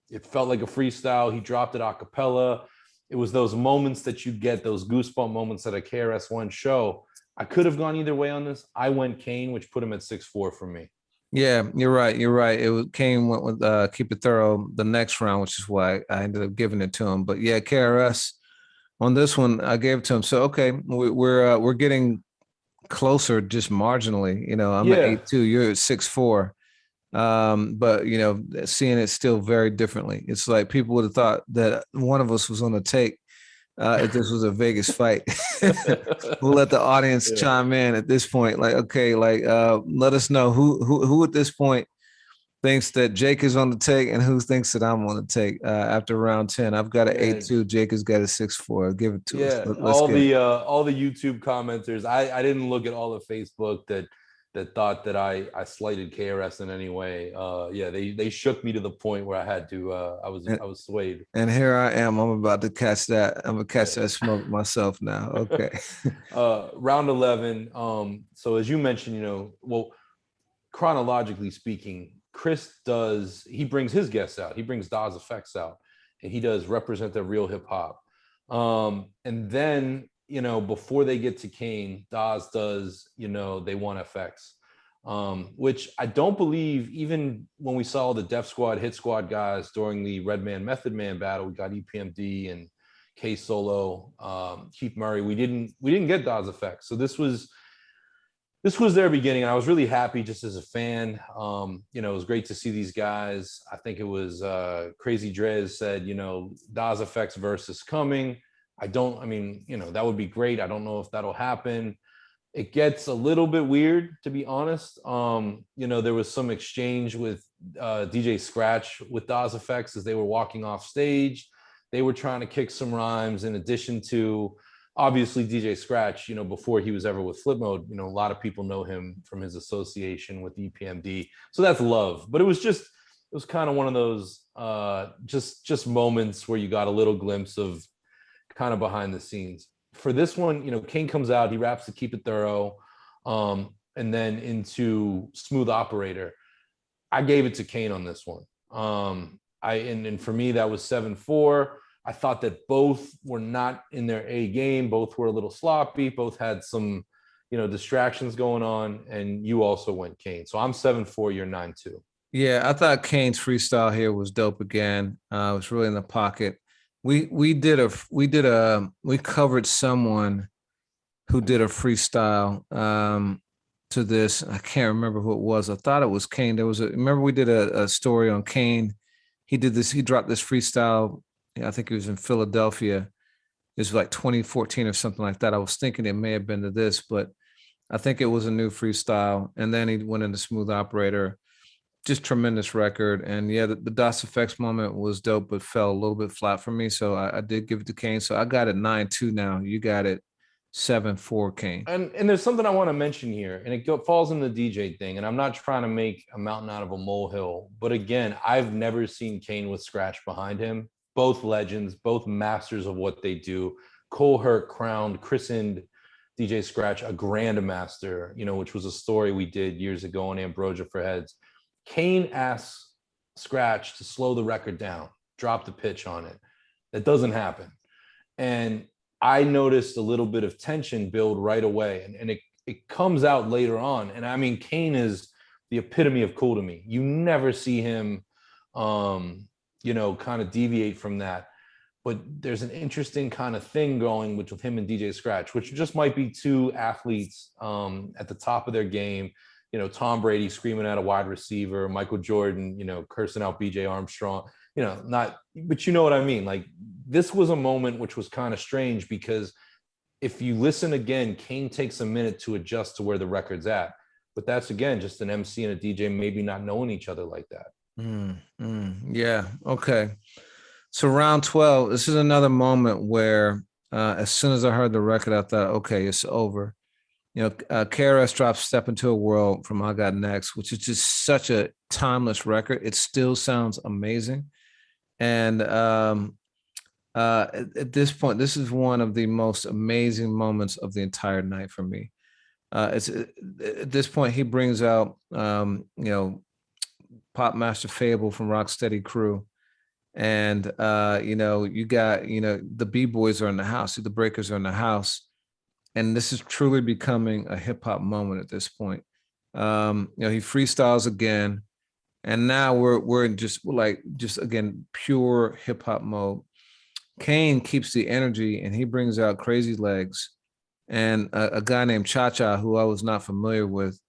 It felt like a freestyle. He dropped it a cappella. It was those moments that you get, those goosebump moments at a KRS-One show. I could have gone either way on this. I went Kane, which put him at 6'4" for me. Yeah, you're right. You're right. It was Kane went with Keep It Thorough the next round, which is why I ended up giving it to him. But yeah, KRS on this one, I gave it to him. So okay, we're getting closer just marginally. You know, I'm at Yeah. 8'2", you're at 6'4". But you know, seeing it still very differently. It's like people would have thought that one of us was on the take if this was a Vegas fight. We'll let the audience Yeah. chime in at this point. Like, okay, like let us know who at this point thinks that Jake is on the take and who thinks that I'm on the take after round 10. I've got an Yeah. 8'2", Jake has got a 6'4". Give it to us. Yeah, Let's get it. all the YouTube commenters. I didn't look at all of Facebook that thought that I slighted KRS in any way. Yeah, they shook me to the point where I had to. I was swayed. And here I am. I'm about to catch that. I'm gonna catch Yeah. that smoke myself now. Okay. Round 11. So as you mentioned, you know, well, chronologically speaking, he brings his guests out. He brings Dawes Effects out, and he does Represent the Real Hip Hop. And then, you know, before they get to Kane, Dawes does, you know, They Want FX, which I don't believe, even when we saw the Def Squad, Hit Squad guys during the Redman Method Man battle, we got EPMD and K Solo, Keith Murray. We didn't get Dawes Effects. So this was their beginning, and I was really happy just as a fan. You know, it was great to see these guys. I think it was Crazy Drez said, you know, Dawes Effects versus coming. I mean, you know, that would be great. I don't know if that'll happen. It gets a little bit weird, to be honest. You know, there was some exchange with DJ Scratch with Dawes Effects as they were walking off stage. They were trying to kick some rhymes in addition to, obviously, DJ Scratch, you know, before he was ever with Flip Mode, you know, a lot of people know him from his association with EPMD. So that's love. But it was kind of one of those just moments where you got a little glimpse of kind of behind the scenes. For this one, you know, Kane comes out, he raps to Keep It Thorough, and then into Smooth Operator. I gave it to Kane on this one. And for me, that was 7-4. I thought that both were not in their A game. Both were a little sloppy. Both had some, you know, distractions going on. And you also went Kane. So I'm 7-4. You're 9-2. Yeah, I thought Kane's freestyle here was dope again. It was really in the pocket. We covered someone who did a freestyle to this. I can't remember who it was. I thought it was Kane. Remember we did a story on Kane. He dropped this freestyle. I think it was in Philadelphia. It was like 2014 or something like that. I was thinking it may have been to this, but I think it was a new freestyle. And then he went into Smooth Operator. Just tremendous record. And yeah, the DOS Effects moment was dope, but fell a little bit flat for me. So I did give it to Kane. So I got it 9-2 now. You got it 7-4, Kane. And there's something I want to mention here, and it falls in the DJ thing. And I'm not trying to make a mountain out of a molehill, but again, I've never seen Kane with Scratch behind him. Both legends, both masters of what they do. Cole Hurt crowned, christened DJ Scratch a grandmaster, you know, which was a story we did years ago on Ambrosia for Heads. Kane asks Scratch to slow the record down, drop the pitch on it. That doesn't happen. And I noticed a little bit of tension build right away. And it comes out later on. And I mean, Kane is the epitome of cool to me. You never see him, you know, kind of deviate from that. but there's an interesting kind of thing going with him and DJ Scratch, which just might be two athletes at the top of their game. You know, Tom Brady screaming at a wide receiver, Michael Jordan, you know, cursing out BJ Armstrong, you know, not, but you know what I mean? Like, this was a moment which was kind of strange because if you listen again, Kane takes a minute to adjust to where the record's at. But that's, again, just an MC and a DJ maybe not knowing each other like that. Yeah. Okay. So round 12, this is another moment where as soon as I heard the record, I thought, okay, it's over. You know, KRS drops Step Into a World from I Got Next, which is just such a timeless record. It still sounds amazing. And at this point, this is one of the most amazing moments of the entire night for me. It's at this point, he brings out, you know, Pop Master Fable from Rocksteady Crew. And you know, you got, you know, the B-boys are in the house, the breakers are in the house, and this is truly becoming a hip-hop moment at this point. You know, he freestyles again, and now we're in just again pure hip-hop mode. Kane keeps the energy and he brings out Crazy Legs and a guy named Cha Cha, who I was not familiar with,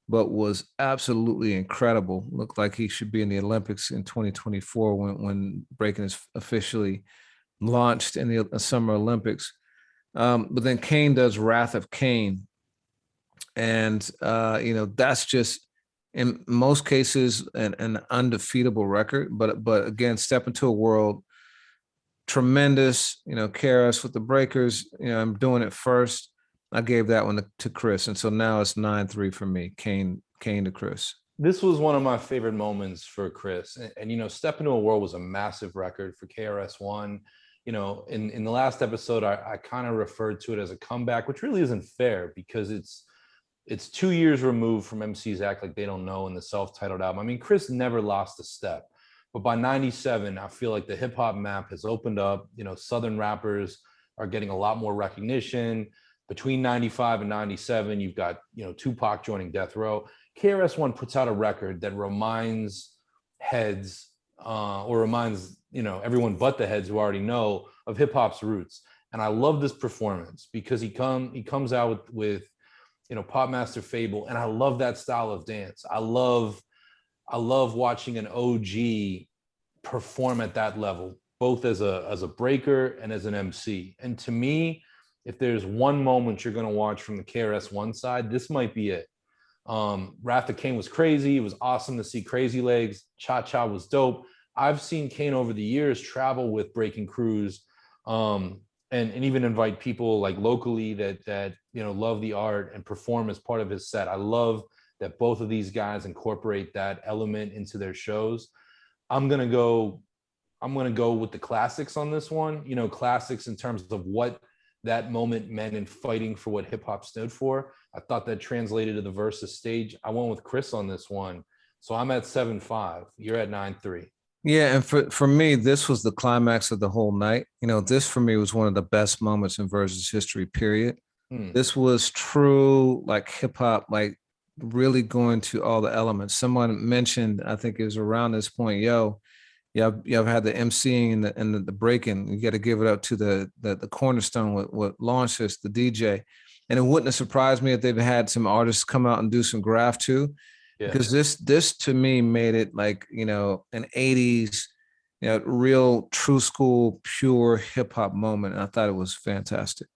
but was absolutely incredible. Looked like he should be in the Olympics in 2024 when breaking is officially launched in the Summer Olympics. But then Kane does Wrath of Kane. And, you know, that's just, in most cases, an undefeatable record. But again, Step Into a World, tremendous, you know, KRS with the breakers, you know, I'm doing it first. I gave that one to Chris. And so now it's 9-3 for me, Kane to Chris. This was one of my favorite moments for Chris. And you know, Step Into a World was a massive record for KRS-One. You know, in the last episode, I kind of referred to it as a comeback, which really isn't fair because it's 2 years removed from MC's Act Like They Don't Know in the self-titled album. I mean, Chris never lost a step. But by 97, I feel like the hip hop map has opened up. You know, Southern rappers are getting a lot more recognition. Between 95 and 97, you've got, you know, Tupac joining Death Row. KRS-One puts out a record that reminds heads or reminds, you know, everyone but the heads who already know of hip hop's roots. And I love this performance because he comes out with you know, Pop Master Fable, and I love that style of dance. I love watching an OG perform at that level, both as a breaker and as an MC. And to me, if there's one moment you're going to watch from the KRS-One side, this might be it. Wrath of Kane was crazy. It was awesome to see Crazy Legs. Cha Cha was dope. I've seen Kane over the years travel with breaking crews, and even invite people like locally that you know love the art and perform as part of his set. I love that both of these guys incorporate that element into their shows. I'm gonna go with the classics on this one. You know, classics in terms of what that moment meant in fighting for what hip hop stood for. I thought that translated to the Versus stage. I went with Chris on this one. So I'm at 7-5. You're at 9-3. Yeah, and for me, this was the climax of the whole night. You know, this for me was one of the best moments in Versus history, period. This was true, like hip hop, like really going to all the elements. Someone mentioned, I think it was around this point, y'all had the MCing and the breaking. You got to give it up to the cornerstone what launched this, the DJ. And it wouldn't have surprised me if they've had some artists come out and do some graph too. Yeah. Because this to me made it like, you know, an 80s, you know, real true school, pure hip hop moment. And I thought it was fantastic.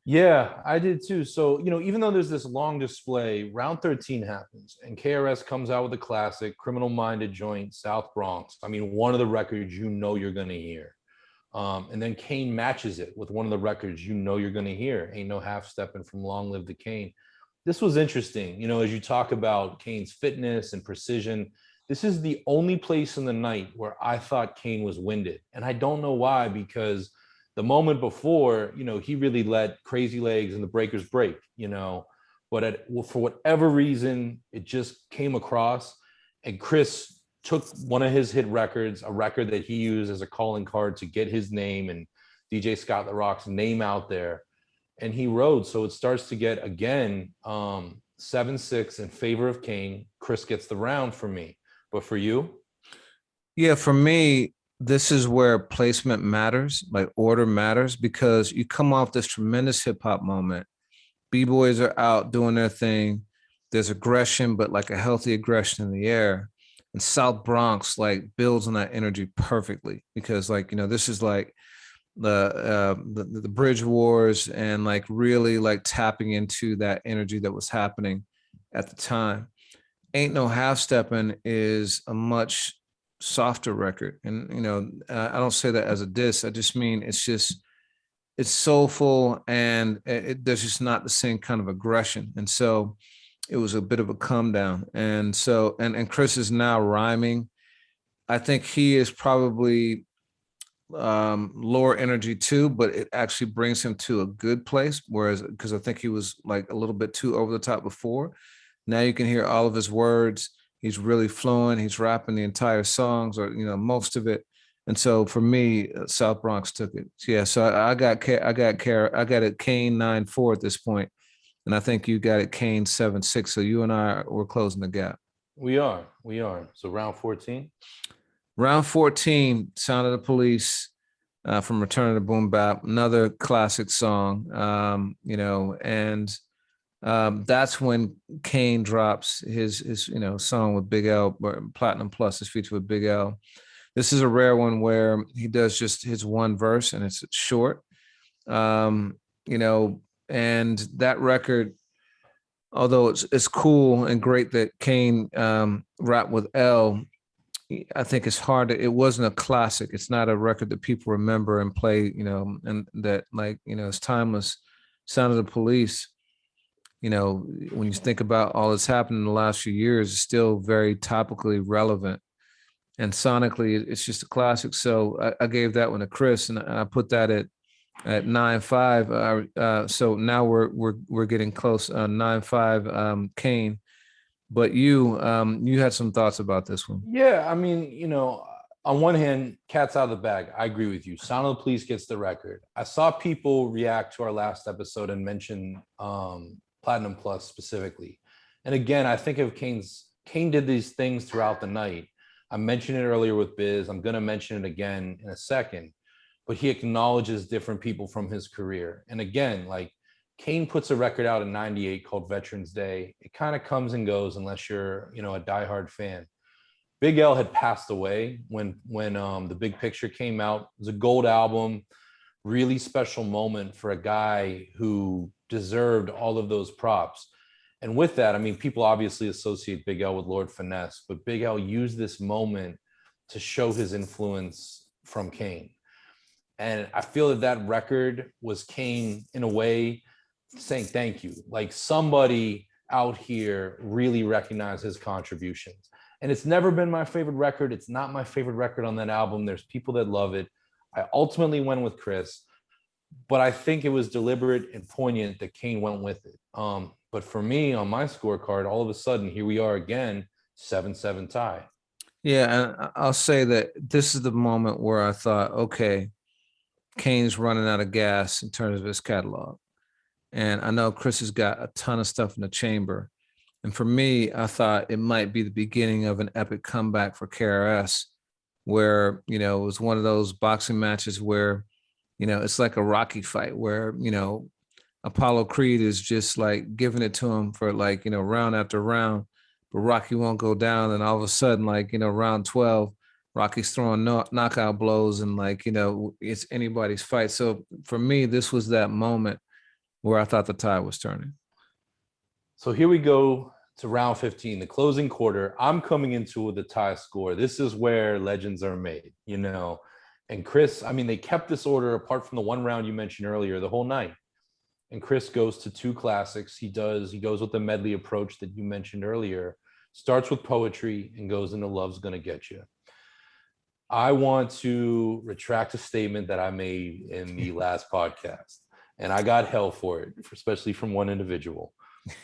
Yeah, I did too. So, you know, even though there's this long display, round 13 happens and KRS comes out with a classic, Criminal Minded joint, South Bronx. I mean, one of the records you know you're going to hear. And then Kane matches it with one of the records you know you're going to hear, Ain't No Half Steppin' from Long Live the Kane. This was interesting. You know, as you talk about Kane's fitness and precision, this is the only place in the night where I thought Kane was winded. And I don't know why, because the moment before, you know, he really let Crazy Legs and the Breakers break, you know, but for whatever reason, it just came across. And Chris took one of his hit records, a record that he used as a calling card to get his name and DJ Scott La Rock's name out there. And he rode. So it starts to get, again, 7-6 in favor of Kane. Chris gets the round for me. But for you? Yeah, for me, this is where placement matters, like order matters, because you come off this tremendous hip hop moment. B-boys are out doing their thing. There's aggression, but like a healthy aggression in the air. And South Bronx like builds on that energy perfectly because like, this is like the bridge wars and like really like tapping into that energy that was happening at the time. Ain't No Half Steppin' is a much softer record. And, I don't say that as a diss. I just mean it's soulful and there's just not the same kind of aggression. And so it was a bit of a come down. And so, and Chris is now rhyming. I think he is probably lower energy too, but it actually brings him to a good place. Whereas, because I think he was like a little bit too over the top before. Now you can hear all of his words. He's really flowing. He's rapping the entire songs, or most of it. And so for me, South Bronx took it. Yeah. So I got it Kane 9-4 at this point, and I think you got it Kane 7-6. So you and I we're closing the gap. We are. So round 14. Round 14, Sound of the Police from Return of the Boom Bap, another classic song. And that's when Kane drops his song with Big L, or Platinum Plus, his feature with Big L. This is a rare one where he does just his one verse and it's short. And that record, although it's cool and great that Kane rapped with L, I think it's hard it wasn't a classic. It's not a record that people remember and play, and that like, it's timeless. Sound of the Police, when you think about all that's happened in the last few years, it's still very topically relevant. And sonically, it's just a classic. So I gave that one to Chris, and I put that at 9-5. So now we're getting close. 9-5, Kane. But you had some thoughts about this one. Yeah, I mean, on one hand, cat's out of the bag. I agree with you. Sound of the Police gets the record. I saw people react to our last episode and mention Platinum Plus specifically. And again, I think of Kane did these things throughout the night. I mentioned it earlier with Biz. I'm going to mention it again in a second. But he acknowledges different people from his career. And again, like, Kane puts a record out in '98 called Veterans Day. It kind of comes and goes unless you're, a diehard fan. Big L had passed away when The Big Picture came out. It was a gold album, really special moment for a guy who deserved all of those props. And with that, I mean, people obviously associate Big L with Lord Finesse, but Big L used this moment to show his influence from Kane. And I feel that record was Kane in a way saying thank you. Like, somebody out here really recognized his contributions. And it's never been my favorite record. It's not my favorite record on that album. There's people that love it. I ultimately went with Chris, but I think it was deliberate and poignant that Kane went with it. But for me, on my scorecard, all of a sudden, here we are again, 7-7 tie. Yeah, and I'll say that this is the moment where I thought, okay, Kane's running out of gas in terms of his catalog. And I know Chris has got a ton of stuff in the chamber. And for me, I thought it might be the beginning of an epic comeback for KRS, where, it was one of those boxing matches where, it's like a Rocky fight where, Apollo Creed is just like giving it to him for like, round after round, but Rocky won't go down. And all of a sudden, like, round 12, Rocky's throwing knockout blows and like, it's anybody's fight. So for me, this was that moment where I thought the tide was turning. So here we go to round 15, the closing quarter. I'm coming into with the tie score. This is where legends are made, And Chris, I mean, they kept this order apart from the one round you mentioned earlier, the whole night. And Chris goes to two classics. He goes with the medley approach that you mentioned earlier, starts with poetry and goes into Love's Gonna Get You. I want to retract a statement that I made in the last podcast. And I got hell for it, especially from one individual.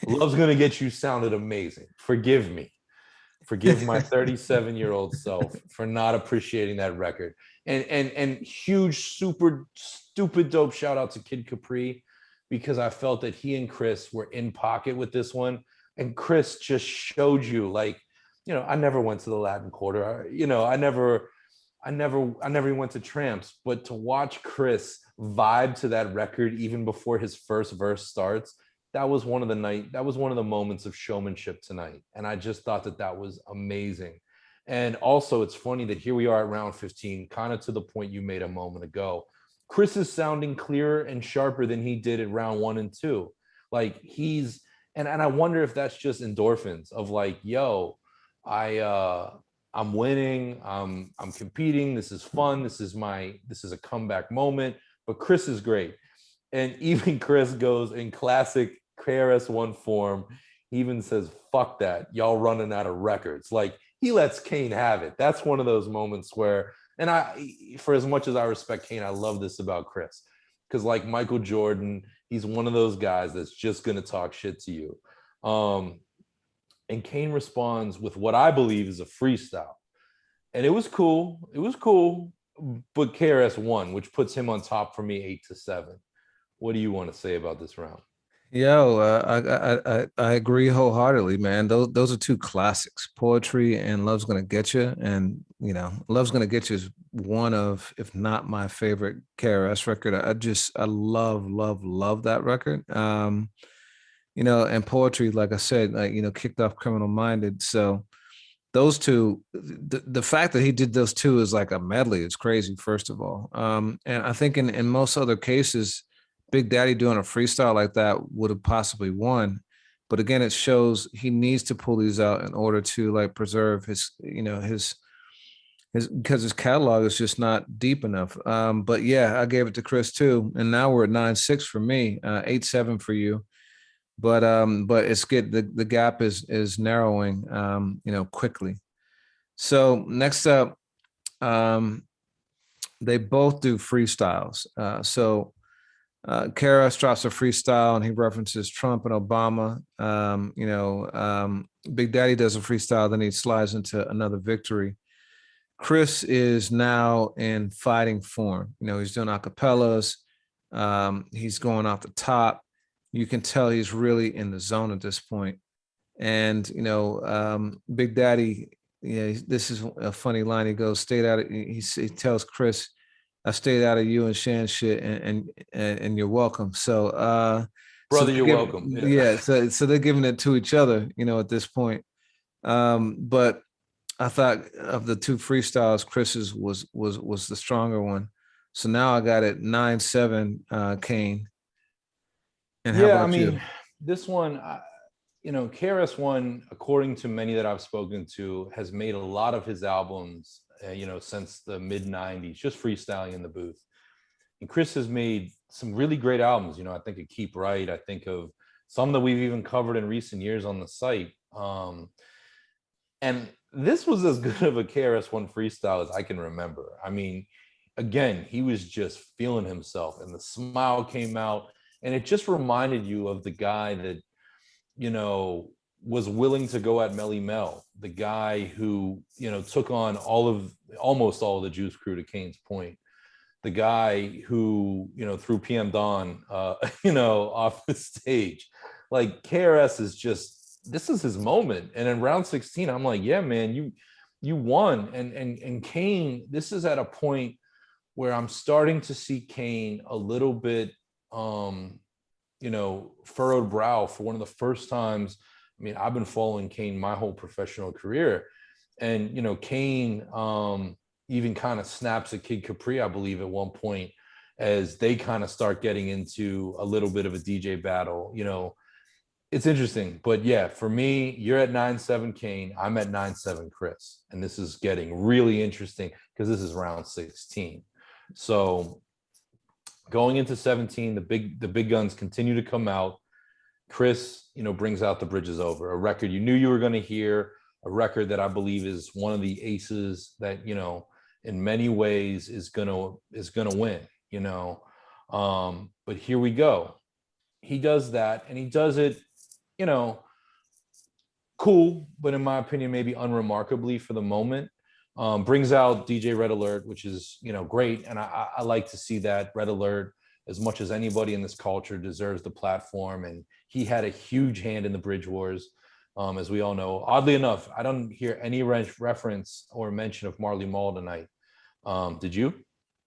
Love's Gonna Get You sounded amazing. Forgive me. Forgive my 37-year-old self for not appreciating that record. And huge, super stupid dope shout out to Kid Capri, because I felt that he and Chris were in pocket with this one. And Chris just showed you, like, I never went to the Latin Quarter. I never went to Tramps, but to watch Chris vibe to that record even before his first verse starts, that was one of the moments of showmanship tonight. And I just thought that that was amazing. And also, it's funny that here we are at round 15, kind of to the point you made a moment ago. Chris is sounding clearer and sharper than he did at round 1 and 2. Like and I wonder if that's just endorphins of like, yo, I'm winning, I'm competing, this is fun, this is a comeback moment. But Chris is great. And even Chris goes in classic KRS-One form. He even says, fuck that, y'all running out of records. Like, he lets Kane have it. That's one of those moments where, and for as much as I respect Kane, I love this about Chris. Because like Michael Jordan, he's one of those guys that's just going to talk shit to you. And Kane responds with what I believe is a freestyle. And it was cool. But KRS won, which puts him on top for me 8-7. What do you want to say about this round? Yo, I agree wholeheartedly, man. Those are two classics, Poetry and Love's Gonna Get You. And Love's Gonna Get You is one of, if not my favorite KRS record. I love that record. And Poetry, like I said, kicked off Criminal Minded. So those two, the fact that he did those two is like a medley. It's crazy, first of all. And I think in most other cases, Big Daddy doing a freestyle like that would have possibly won. But again, it shows he needs to pull these out in order to like preserve his because his catalog is just not deep enough. But yeah, I gave it to Chris too. And now we're at 9-6 for me, 8-7 for you. But it's good. The gap is narrowing quickly. So next up, they both do freestyles. KRS drops a freestyle and he references Trump and Obama. Big Daddy does a freestyle, then he slides into another victory. Chris is now in fighting form. He's doing acapellas. He's going off the top. You can tell he's really in the zone at this point. And, Big Daddy, this is a funny line. He goes, stayed out of, he tells Chris, I stayed out of you and Shan shit, and you're welcome. So, brother, you're welcome. Yeah. So they're giving it to each other, at this point. But I thought of the two freestyles, Chris's was the stronger one. So now I got it 9-7, Kane. And how about you? This one, KRS-One, according to many that I've spoken to, has made a lot of his albums since the mid 90s, just freestyling in the booth. And Chris has made some really great albums. I think of Keep Right. I think of some that we've even covered in recent years on the site. And this was as good of a KRS-One freestyle as I can remember. Again, he was just feeling himself and the smile came out. And it just reminded you of the guy that, was willing to go at Melly Mel, the guy who, took on almost all of the Juice Crew, to Kane's point, the guy who, threw PM Dawn, off the stage. Like, KRS this is his moment. And in round 16, I'm like, yeah, man, you won. And Kane, this is at a point where I'm starting to see Kane a little bit, furrowed brow for one of the first times. I've been following Kane my whole professional career. And, Kane even kind of snaps at Kid Capri, I believe, at one point, as they kind of start getting into a little bit of a DJ battle. It's interesting. But yeah, for me, you're at 9-7 Kane. I'm at 9-7 Chris. And this is getting really interesting because this is round 16. So going into 17, the big guns continue to come out. Chris, brings out The Bridge Is Over, a record you knew you were going to hear, a record that I believe is one of the aces that, in many ways is gonna win, But here we go. He does that, and he does it, cool, but in my opinion, maybe unremarkably for the moment. Brings out DJ Red Alert, which is, great. And I like to see that. Red Alert, as much as anybody in this culture, deserves the platform. And he had a huge hand in the Bridge Wars, as we all know. Oddly enough, I don't hear any reference or mention of Marley Marl tonight. Did you?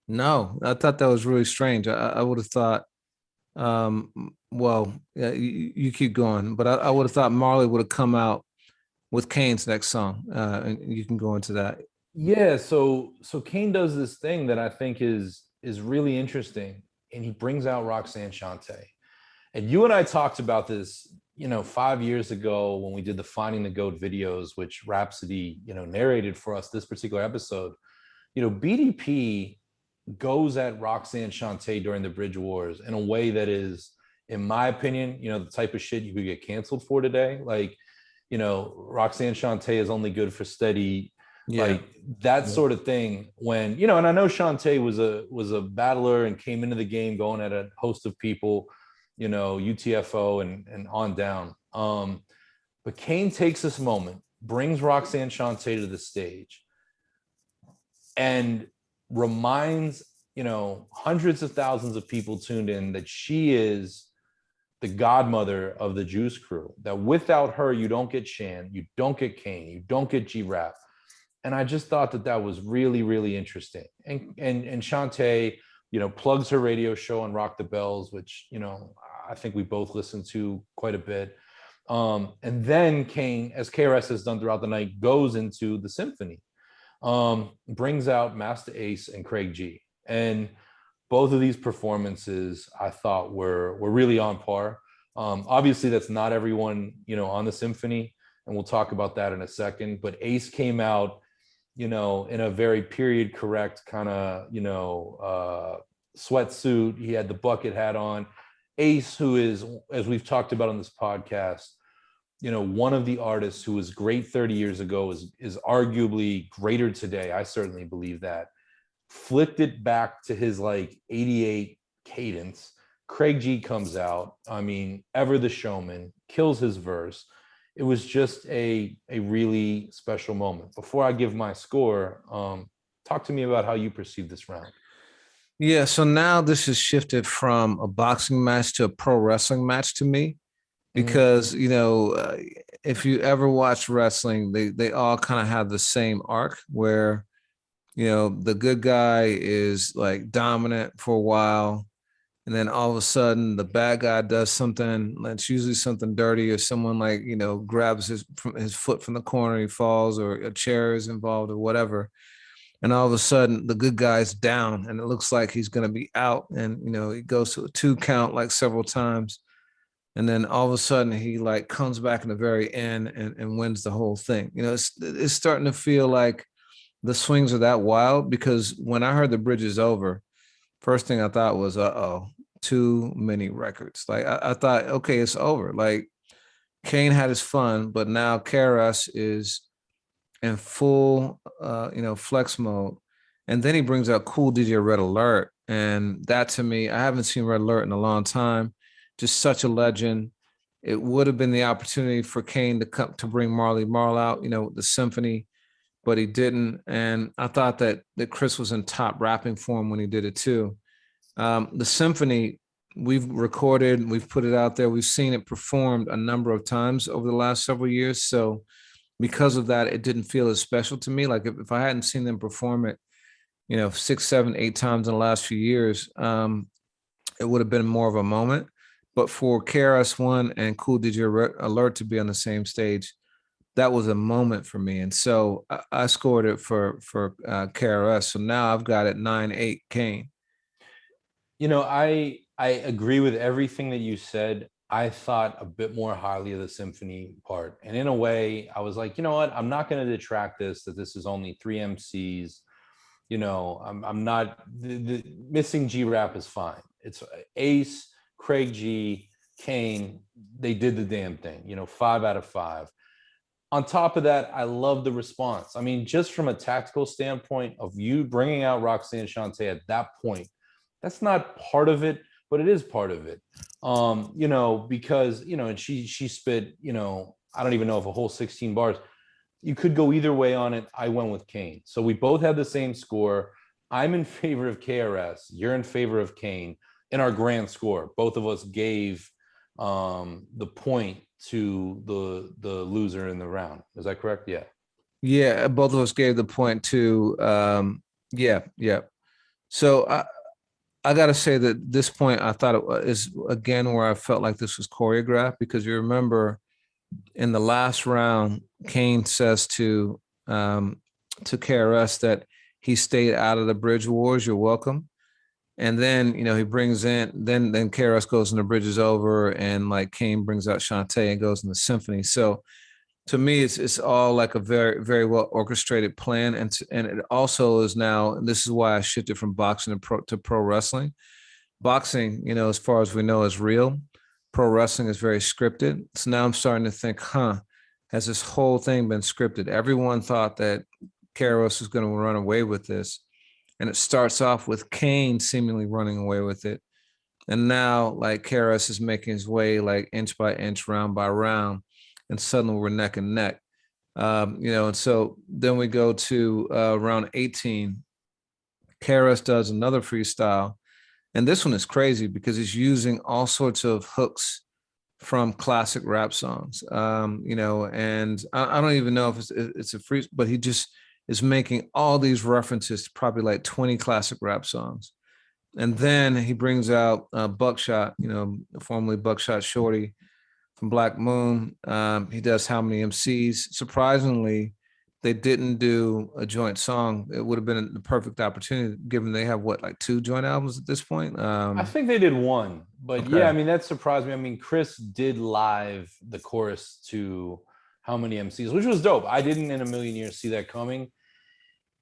No, I thought that was really strange. I would have thought, well, yeah, you keep going, but I would have thought Marley would have come out with Kane's next song. And you can go into that. Yeah, so Kane does this thing that I think is really interesting, and he brings out Roxanne Shante. And you and I talked about this, 5 years ago when we did the Finding the Goat videos, which Rhapsody, narrated for us this particular episode. BDP goes at Roxanne Shante during the Bridge Wars in a way that is, in my opinion, the type of shit you could get canceled for today. Like, Roxanne Shante is only good for steady, Yeah. like that Yeah. sort of thing. When, and I know Shante was a battler and came into the game going at a host of people, UTFO and on down. But Kane takes this moment, brings Roxanne Shante to the stage, and reminds hundreds of thousands of people tuned in that she is the godmother of the Juice Crew, that without her you don't get Shan, you don't get Kane, you don't get G-Rap. And I just thought that was really, really interesting. And Shante plugs her radio show on Rock the Bells, which I think we both listened to quite a bit. And then Kane, as KRS has done throughout the night, goes into the Symphony, brings out Masta Ace and Craig G. And both of these performances I thought were really on par. Obviously, that's not everyone, on the Symphony, and we'll talk about that in a second. But Ace came out, in a very period correct kind of, sweatsuit. He had the bucket hat on. Ace, who is, as we've talked about on this podcast, one of the artists who was great 30 years ago is arguably greater today. I certainly believe that. Flipped it back to his like 88 cadence. Craig G comes out. I mean, ever the showman, kills his verse. It was just a really special moment. Before I give my score, talk to me about how you perceive this round. Yeah, so now this has shifted from a boxing match to a pro wrestling match to me because if you ever watch wrestling, they all kind of have the same arc where the good guy is like dominant for a while, and then all of a sudden the bad guy does something that's usually something dirty, or someone like grabs his foot from the corner, he falls, or a chair is involved or whatever. And all of a sudden the good guy's down and it looks like he's going to be out, and he goes to a 2 count like several times, and then all of a sudden he like comes back in the very end and wins the whole thing. It's starting to feel like the swings are that wild, because when I heard the bridge is over, first thing I thought was, too many records. Like I thought, okay, it's over. Like Kane had his fun, but now KRS is in full, flex mode. And then he brings out Cool DJ Red Alert. And that, to me, I haven't seen Red Alert in a long time. Just such a legend. It would have been the opportunity for Kane to come to bring Marley Marl out, the Symphony, but he didn't. And I thought that Chris was in top rapping form when he did it too. The Symphony, we've recorded, we've put it out there, we've seen it performed a number of times over the last several years. So because of that, it didn't feel as special to me. Like if I hadn't seen them perform it, 6, 7, 8 times in the last few years, it would have been more of a moment. But for KRS-One and Cool DJ Alert to be on the same stage, that was a moment for me. And so I scored it for KRS. So now I've got it 9-8 Kane. I agree with everything that you said. I thought a bit more highly of the Symphony part. And in a way, I was like, you know what? I'm not going to detract that this is only 3 MCs. I'm not, the missing G-Rap is fine. It's Ace, Craig G, Kane. They did the damn thing, 5 out of 5. On top of that, I love the response. I mean, just from a tactical standpoint of you bringing out Roxanne Shante at that point, that's not part of it, but it is part of it. Because, and she spit, I don't even know if a whole 16 bars. You could go either way on it. I went with Kane. So we both had the same score. I'm in favor of KRS. You're in favor of Kane. In our grand score, both of us gave the point to the loser in the round. Is that correct? Yeah. Yeah, both of us gave the point to Yeah, yeah. So I gotta say that this point I thought is again where I felt like this was choreographed because you remember in the last round, Kane says to KRS that he stayed out of the bridge wars. You're welcome. And then he brings in then KRS goes and the bridge is over, and like Kane brings out Shantae and goes in the symphony. So to me, it's all like a very very well orchestrated plan, and it also is now. And this is why I shifted from boxing to pro wrestling. Boxing, as far as we know, is real. Pro wrestling is very scripted. So now I'm starting to think, has this whole thing been scripted? Everyone thought that KRS was going to run away with this, and it starts off with Kane seemingly running away with it, and now like KRS is making his way like inch by inch, round by round, and suddenly we're neck and neck. And so then we go to round 18. KRS does another freestyle, and this one is crazy because he's using all sorts of hooks from classic rap songs. And I don't even know if it's a free, but he just is making all these references to probably like 20 classic rap songs. And then he brings out Buckshot, formerly Buckshot Shorty from Black Moon. He does How Many MCs. Surprisingly, they didn't do a joint song. It would have been the perfect opportunity, given they have what, like 2 joint albums at this point. I think they did one, but Okay. yeah, I mean that surprised me. I mean, Chris did live the chorus to How Many MCs, which was dope. I didn't in a million years see that coming.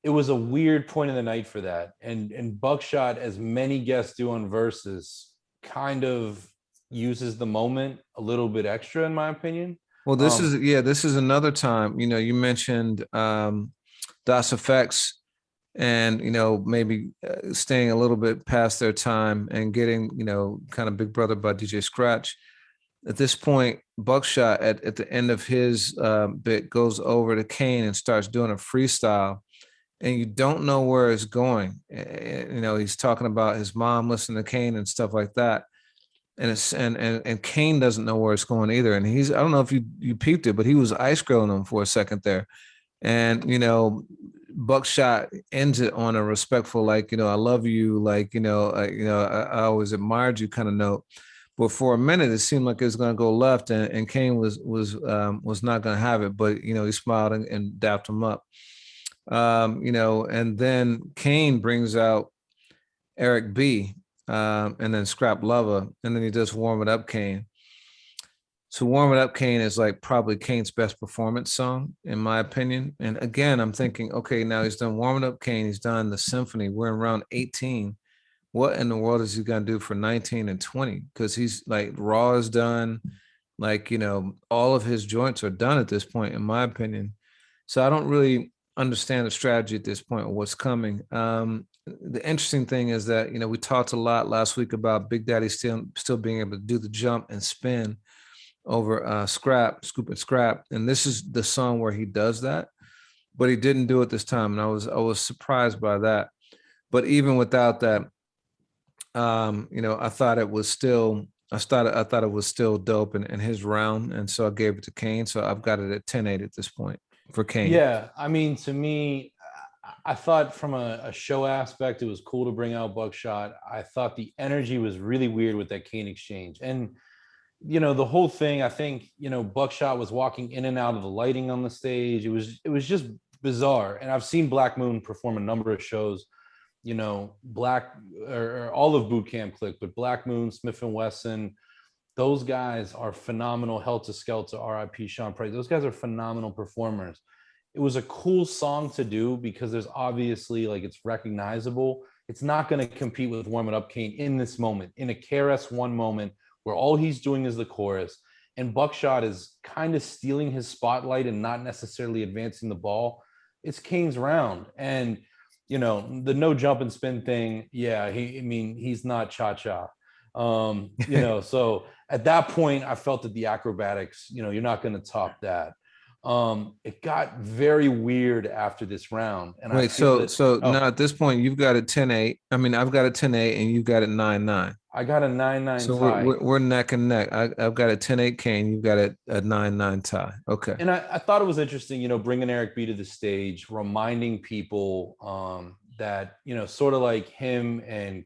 It was a weird point of the night for that, and Buckshot, as many guests do on Versus, kind of uses the moment a little bit extra, in my opinion. Well, this is another time. You mentioned Das Effects, and maybe staying a little bit past their time and getting kind of Big Brother by DJ Scratch. At this point, Buckshot at the end of his bit goes over to Kane and starts doing a freestyle, and you don't know where it's going. He's talking about his mom listening to Kane and stuff like that, and it's and Kane doesn't know where it's going either. And he's, I don't know if you peeped it, but he was ice grilling him for a second there. And Buckshot ends it on a respectful, like, I love you, like, I always admired you kind of note. But for a minute, it seemed like it was going to go left, and Kane was not going to have it. But he smiled and dapped him up. And then Kane brings out Eric B, and then Scrap Lover, and then he does Warm It Up Kane. So Warm It Up Kane is like probably Kane's best performance song, in my opinion. And again, I'm thinking, okay, now he's done Warm It Up Kane, he's done the Symphony. We're in round 18. What in the world is he gonna do for 19 and 20? Because he's like Raw is done, like all of his joints are done at this point, in my opinion. So I don't really understand the strategy at this point of what's coming. The interesting thing is that we talked a lot last week about Big Daddy still being able to do the jump and spin over Scoop and Scrap, and this is the song where he does that, but he didn't do it this time, and I was surprised by that. But even without that, I thought it was still I thought it was still dope in his round, and so I gave it to Kane. So I've got it at 10-8 at this point for Kane. Yeah, I mean, to me, I thought from a show aspect, it was cool to bring out Buckshot. I thought the energy was really weird with that Kane exchange. And, the whole thing, I think, Buckshot was walking in and out of the lighting on the stage. It was just bizarre. And I've seen Black Moon perform a number of shows, Black or all of Boot Camp Click, but Black Moon, Smith and Wesson, those guys are phenomenal. Helter Skelter, RIP Sean Price. Those guys are phenomenal performers. It was a cool song to do because there's obviously, like, it's recognizable. It's not going to compete with Warm It Up Kane in this moment, in a KRS-One moment where all he's doing is the chorus, and Buckshot is kind of stealing his spotlight and not necessarily advancing the ball. It's Kane's round. And, the no jump and spin thing, yeah, he's not cha-cha. So at that point, I felt that the acrobatics, you're not going to top that. It got very weird after this round. And wait, now at this point you've got it 10-8. I mean, I've got it 10-8 and you've got it 9-9. I got a 9-9 so tie. We're neck and neck. I've got a 10-8 Kane, you've got a 9-9 tie. Okay. And I thought it was interesting, bringing Eric B to the stage, reminding people that, you know, sort of like him and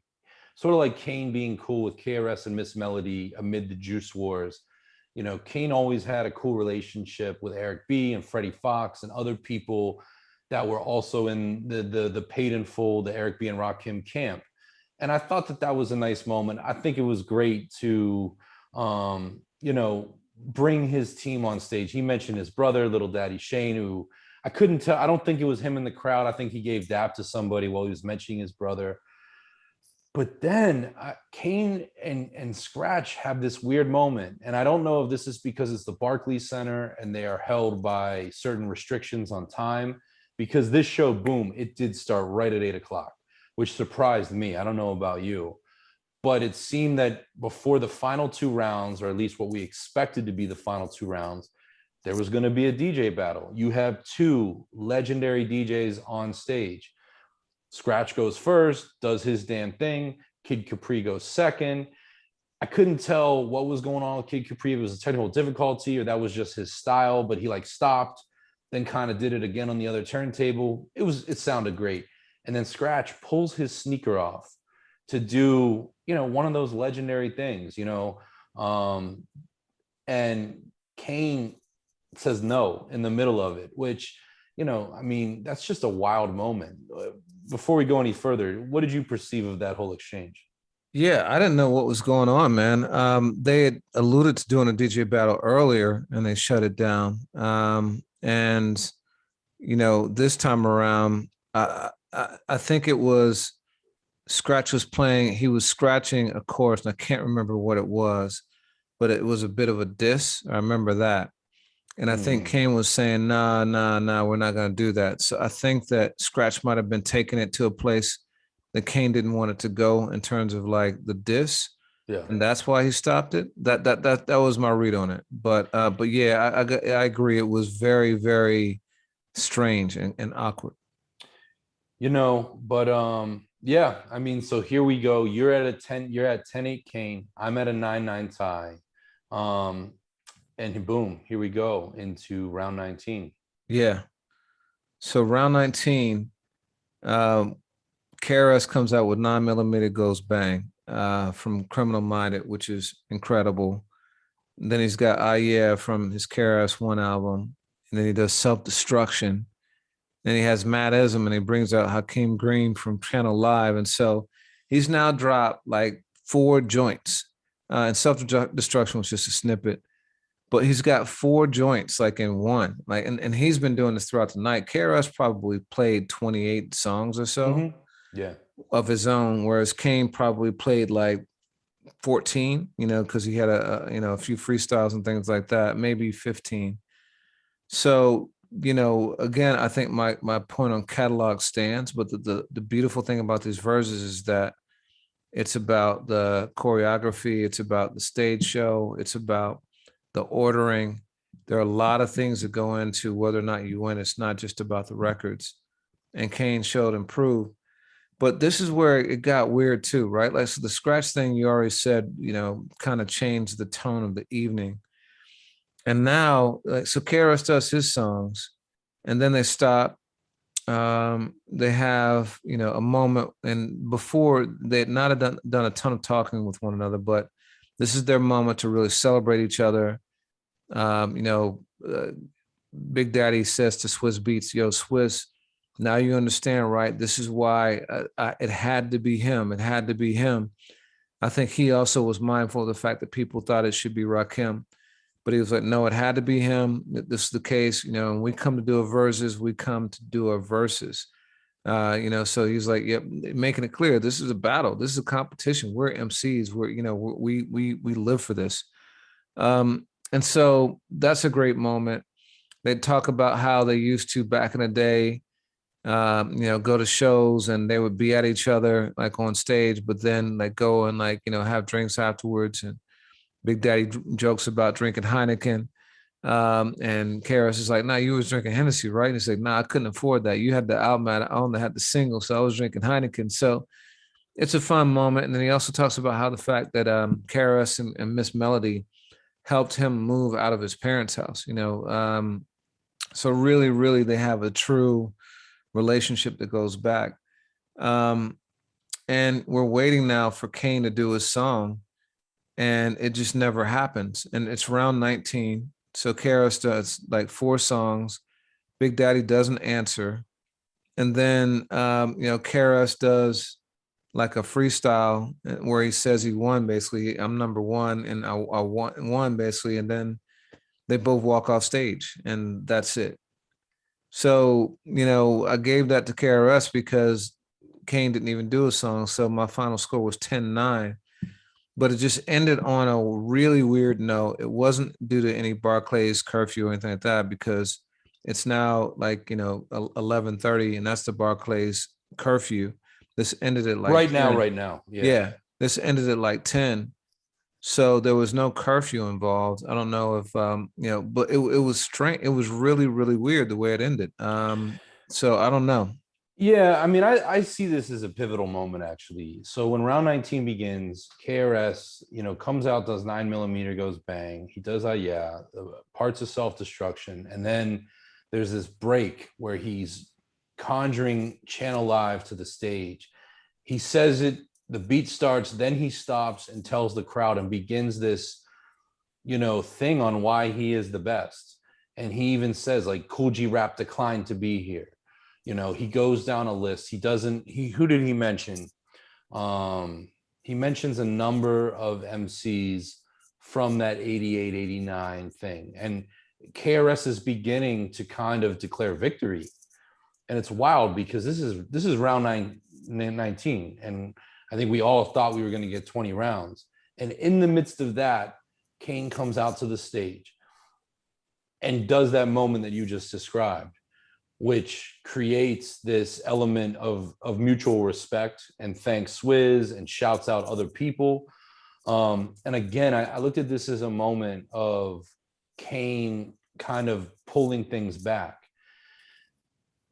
sort of like Kane being cool with KRS and Miss Melody amid the Juice Wars. You know, Kane always had a cool relationship with Eric B and Freddie Fox and other people that were also in the paid in full, the Eric B and Rakim camp. And I thought that that was a nice moment. I think it was great to, you know, bring his team on stage. He mentioned his brother, Little Daddy Shane, who I couldn't tell. I don't think it was him in the crowd. I think he gave dap to somebody while he was mentioning his brother. But then Kane and Scratch have this weird moment. And I don't know if this is because it's the Barclays Center and they are held by certain restrictions on time, because this show, boom, it did start right at 8 o'clock, which surprised me. I don't know about you, but it seemed that before the final 2 rounds, or at least what we expected to be the final 2 rounds, there was going to be a DJ battle. You have 2 legendary DJs on stage. Scratch goes first, does his damn thing. Kid Capri goes second. I couldn't tell what was going on with Kid Capri. If it was a technical difficulty or that was just his style, but he like stopped, then kind of did it again on the other turntable. It sounded great. And then Scratch pulls his sneaker off to do, you know, one of those legendary things, you know, and Kane says no in the middle of it, which, you know, I mean, that's just a wild moment. Before we go any further, what did you perceive of that whole exchange? Yeah, I didn't know what was going on, man. They had alluded to doing a DJ battle earlier, and they shut it down. And you know, this time around, I think it was Scratch was playing. He was scratching a chorus, and I can't remember what it was, but it was a bit of a diss. I remember that. And I think Kane was saying, nah, nah, nah, we're not going to do that. So I think that Scratch might have been taking it to a place that Kane didn't want it to go in terms of like the diss. Yeah. And that's why he stopped it. That was my read on it. But yeah, I agree. It was very, very strange and awkward. You know, but yeah, I mean, so here we go. You're at 10-8 Kane. I'm at a 9-9 tie. And boom, here we go into round 19. Yeah. So round 19, KRS comes out with 9mm Goes Bang from Criminal Minded, which is incredible. And then he's got Yeah from his KRS-One album. And then he does Self Destruction. Then he has Madism and he brings out Hakeem Green from Channel Live. And so he's now dropped like 4 joints. And Self Destruction was just a snippet. But he's got 4 joints like in one. Like, and he's been doing this throughout the night. KRS probably played 28 songs or so Yeah. of his own, whereas Kane probably played like 14, you know, because he had a few freestyles and things like that, maybe 15. So, you know, again, I think my point on catalog stands, but the beautiful thing about these verses is that it's about the choreography, it's about the stage show, it's about the ordering. There are a lot of things that go into whether or not you win. It's not just about the records. And Kane showed and proved. But this is where it got weird too, right? Like, so the Scratch thing you already said, you know, kind of changed the tone of the evening. And now, like, so KRS does his songs, and then they stop. They have, you know, a moment, and before they had not done a ton of talking with one another, but this is their moment to really celebrate each other. You know, Big Daddy says to Swiss Beats, "Yo, Swiss, now you understand, right? This is why it had to be him. It had to be him." I think he also was mindful of the fact that people thought it should be Rakim, but he was like, "No, it had to be him. This is the case. You know, when we come to do a verses, we come to do a verses." You know, so he's like, "Yep," making it clear this is a battle. This is a competition. We're MCs. We're, you know, we live for this. And so that's a great moment. They talk about how they used to back in the day, you know, go to shows and they would be at each other like on stage, but then like go and like, you know, have drinks afterwards. And Big Daddy jokes about drinking Heineken. And KRS is like, "Nah, you was drinking Hennessy, right?" And he's like, "Nah, I couldn't afford that. You had the album, I only had the single, so I was drinking Heineken." So it's a fun moment. And then he also talks about how the fact that KRS and Miss Melody helped him move out of his parents' house, you know. So really, really, they have a true relationship that goes back. Um, and we're waiting now for Kane to do his song, and it just never happens. And it's round 19. So KRS does like 4 songs. Big Daddy doesn't answer. And then KRS does like a freestyle where he says he won basically. I'm number one and I won basically. And then they both walk off stage and that's it. So, I gave that to KRS because Kane didn't even do a song. So my final score was 10-9, but it just ended on a really weird note. It wasn't due to any Barclays curfew or anything like that, because it's now like, 11:30 and that's the Barclays curfew. This ended at like Right 10. now. Yeah. This ended at like 10. So there was no curfew involved. I don't know if but it was strange. It was really, really weird the way it ended. So I don't know. Yeah, I mean, I see this as a pivotal moment actually. So when round 19 begins, KRS, comes out, does 9mm, goes bang. He does yeah, parts of self-destruction. And then there's this break where he's conjuring Channel Live to the stage. He says it, the beat starts, then he stops and tells the crowd and begins this, thing on why he is the best. And he even says like Cool G Rap declined to be here. He goes down a list. Who did he mention? He mentions a number of MCs from that 88, 89 thing. And KRS is beginning to kind of declare victory. And it's wild because this is round 19. And I think we all thought we were going to get 20 rounds. And in the midst of that, Kane comes out to the stage and does that moment that you just described, which creates this element of mutual respect and thanks Swizz and shouts out other people. And again, I looked at this as a moment of Kane kind of pulling things back.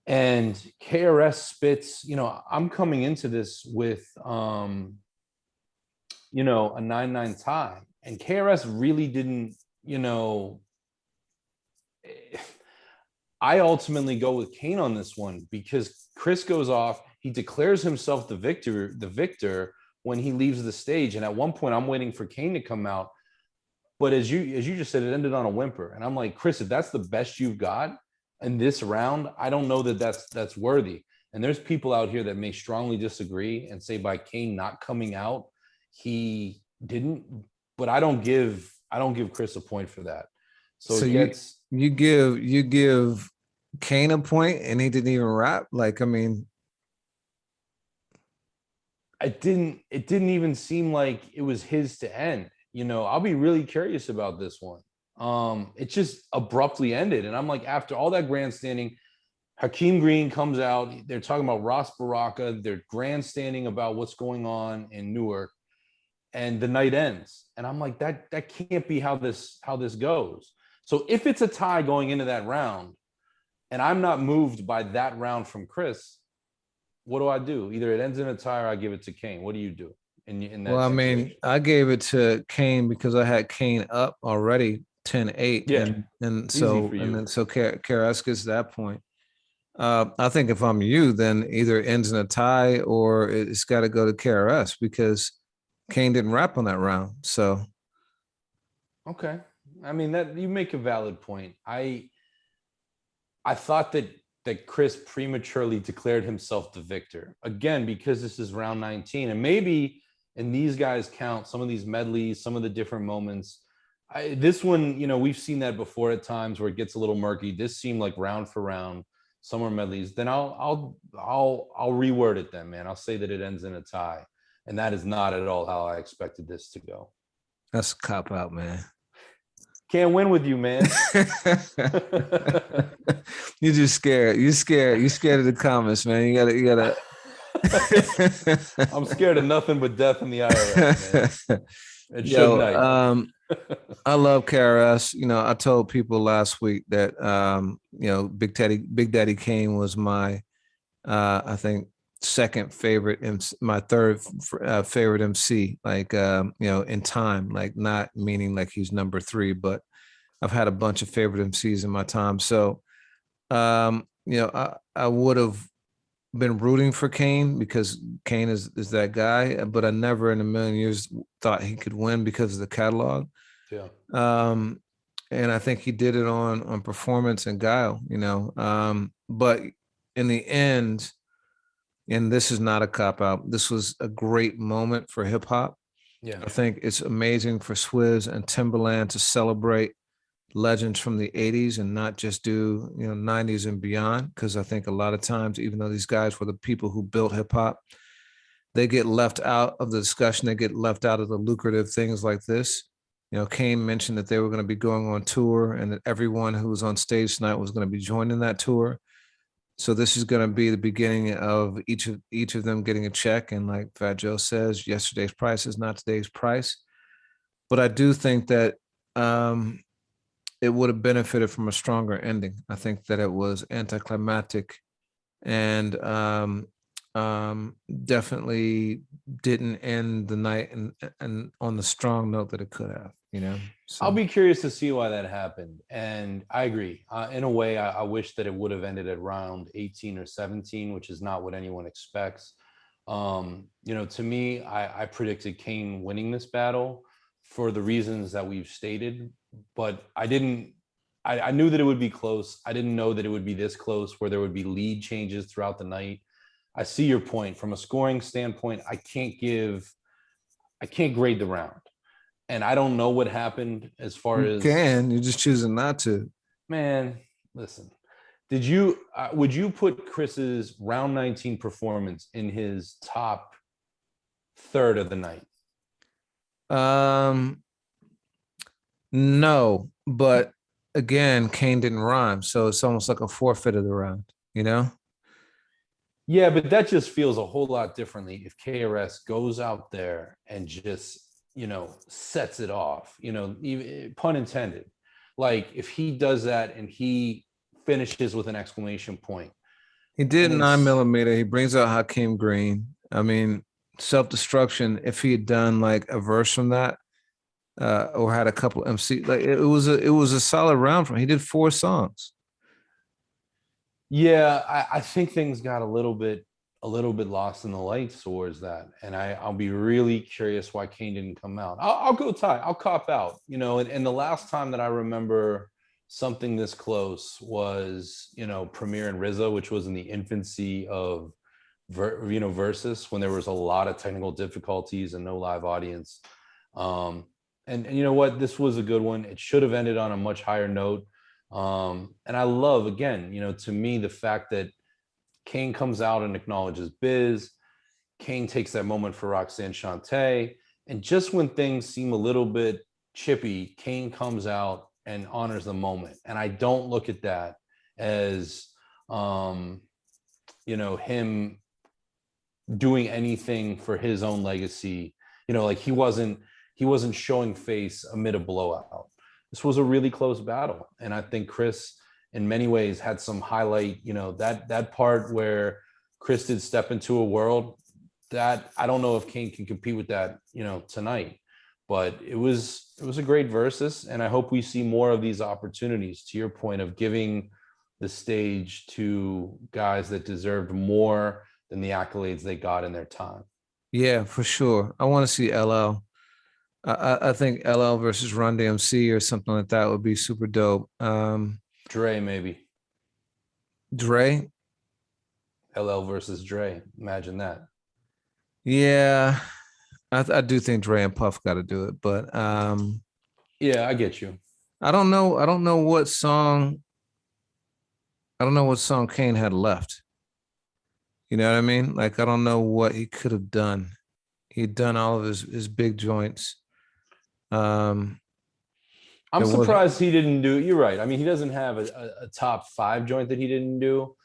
And KRS spits, I'm coming into this with, a 9-9 tie. And KRS really didn't, I ultimately go with Kane on this one because Chris goes off. He declares himself the victor when he leaves the stage. And at one point, I'm waiting for Kane to come out. But as you just said, it ended on a whimper. And I'm like, Chris, if that's the best you've got in this round, I don't know that that's worthy. And there's people out here that may strongly disagree and say by Kane not coming out, he didn't. But I don't give Chris a point for that. So you give Kane a point and he didn't even rap. Like, I mean, it didn't even seem like it was his to end. I'll be really curious about this one. It just abruptly ended. And I'm like, after all that grandstanding, Hakeem Green comes out. They're talking about Ross Baraka. They're grandstanding about what's going on in Newark. And the night ends. And I'm like, that can't be how this goes. So if it's a tie going into that round, and I'm not moved by that round from Chris, what do? Either it ends in a tie or I give it to Kane. What do you do in that situation? I mean, I gave it to Kane because I had Kane up already 10-8. Yeah. And so KRS gets that point. I think if I'm you, then either it ends in a tie or it's got to go to KRS because Kane didn't rap on that round. So okay. I mean, that you make a valid point. I thought that Chris prematurely declared himself the victor again because this is round 19, and maybe in these guys count some of these medleys, some of the different moments. This one, we've seen that before at times where it gets a little murky. This seemed like round for round, some are medleys. Then I'll reword it then, man. I'll say that it ends in a tie, and that is not at all how I expected this to go. That's a cop out, man. Can't win with you, man. You're just scared. You're scared of the comments, man. You gotta. I'm scared of nothing but death in the IRS, man. And I love KRS. I told people last week that Big Daddy Kane was my I think second favorite MC, my third favorite MC, like in time, like not meaning like he's number 3, but I've had a bunch of favorite MCs in my time. So I would have been rooting for Kane because Kane is that guy, but I never in a million years thought he could win because of the catalog. Yeah. Um, and I think he did it on performance and guile, you know. But in the end, and this is not a cop out, this was a great moment for hip hop. Yeah. I think it's amazing for Swizz and Timberland to celebrate legends from the 80s and not just do, you know, 90s and beyond, because I think a lot of times, even though these guys were the people who built hip hop, they get left out of the discussion. They get left out of the lucrative things like this. You know, Kane mentioned that they were going to be going on tour and that everyone who was on stage tonight was going to be joining that tour. So this is going to be the beginning of each of them getting a check. And like Fat Joe says, yesterday's price is not today's price. But I do think that it would have benefited from a stronger ending. I think that it was anticlimactic and definitely didn't end the night and on the strong note that it could have, you know. So I'll be curious to see why that happened. And I agree. In a way, I wish that it would have ended at round 18 or 17, which is not what anyone expects. You know, to me, I predicted Kane winning this battle for the reasons that we've stated, but I didn't. I knew that it would be close. I didn't know that it would be this close, where there would be lead changes throughout the night. I see your point. From a scoring standpoint, I can't grade the round. And I don't know what happened as far you as, can, you're just choosing not to. man, listen, would you put Chris's round 19 performance in his top third of the night? No, but again, Kane didn't rhyme, so it's almost like a forfeit of the round, you know. Yeah, but that just feels a whole lot differently if KRS goes out there and just, you know, sets it off, you know, even, pun intended. Like if he does that and he finishes with an exclamation point. He did And 9mm. He brings out Hakeem Green. I mean, self-destruction. If he had done like a verse from that, or had a couple MC, like it was a solid round for him. He did 4 songs. yeah, I think things got a little bit lost in the lights towards that. And I'll be really curious why Kane didn't come out. I'll go tie. I'll cop out, you know, and the last time that I remember something this close was, you know, Premier and Rizzo, which was in the infancy of Versus, when there was a lot of technical difficulties and no live audience. And you know what? This was a good one. It should have ended on a much higher note. And I love, again, you know, to me, the fact that Kane comes out and acknowledges Biz. Kane takes that moment for Roxanne Shante. And just when things seem a little bit chippy, Kane comes out and honors the moment. And I don't look at that as, you know, him doing anything for his own legacy. You know, like he wasn't showing face amid a blowout. This was a really close battle. And I think Chris, in many ways, had some highlight, you know, that part where Chris did Step Into a World, that I don't know if Kane can compete with that, you know, tonight. But it was a great versus. And I hope we see more of these opportunities, to your point of giving the stage to guys that deserved more than the accolades they got in their time. Yeah, for sure. I want to see LL. I think LL versus Run DMC or something like that would be super dope. Dre, maybe. Dre. LL versus Dre. Imagine that. Yeah, I do think Dre and Puff got to do it, but yeah, I get you. I don't know. I don't know what song. I don't know what song Kane had left. You know what I mean? Like I don't know what he could have done. He'd done all of his big joints. I'm surprised he didn't do. You're right. I mean, he doesn't have a top 5 joint that he didn't do.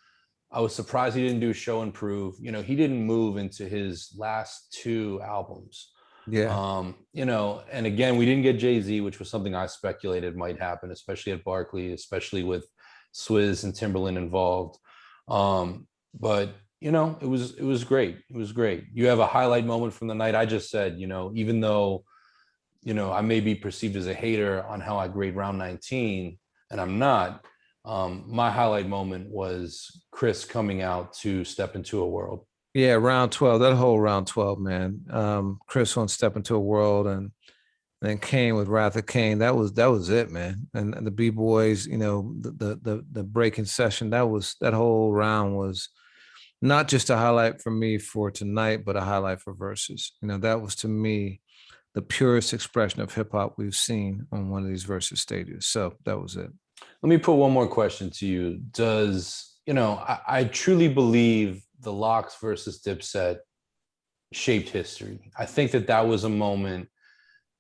I was surprised he didn't do Show and Prove. You know, he didn't move into his last 2 albums. Yeah. You know, and again, we didn't get Jay-Z, which was something I speculated might happen, especially at Barclay, especially with Swizz and Timberland involved. But you know, it was great. It was great. You have a highlight moment from the night. I just said, you know, even though, you know, I may be perceived as a hater on how I grade round 19, and I'm not, My highlight moment was Chris coming out to Step Into a World. Yeah, round 12, that whole round 12, man. Chris on Step Into a World, and then Kane with Wrath of Kane. That was it, man. And the B-boys, the breaking session, that whole round was not just a highlight for me for tonight, but a highlight for Versus. That was to me the purest expression of hip hop we've seen on one of these Versus stages. So that was it. Let me put one more question to you. I truly believe the Locks versus Dipset shaped history. I think that was a moment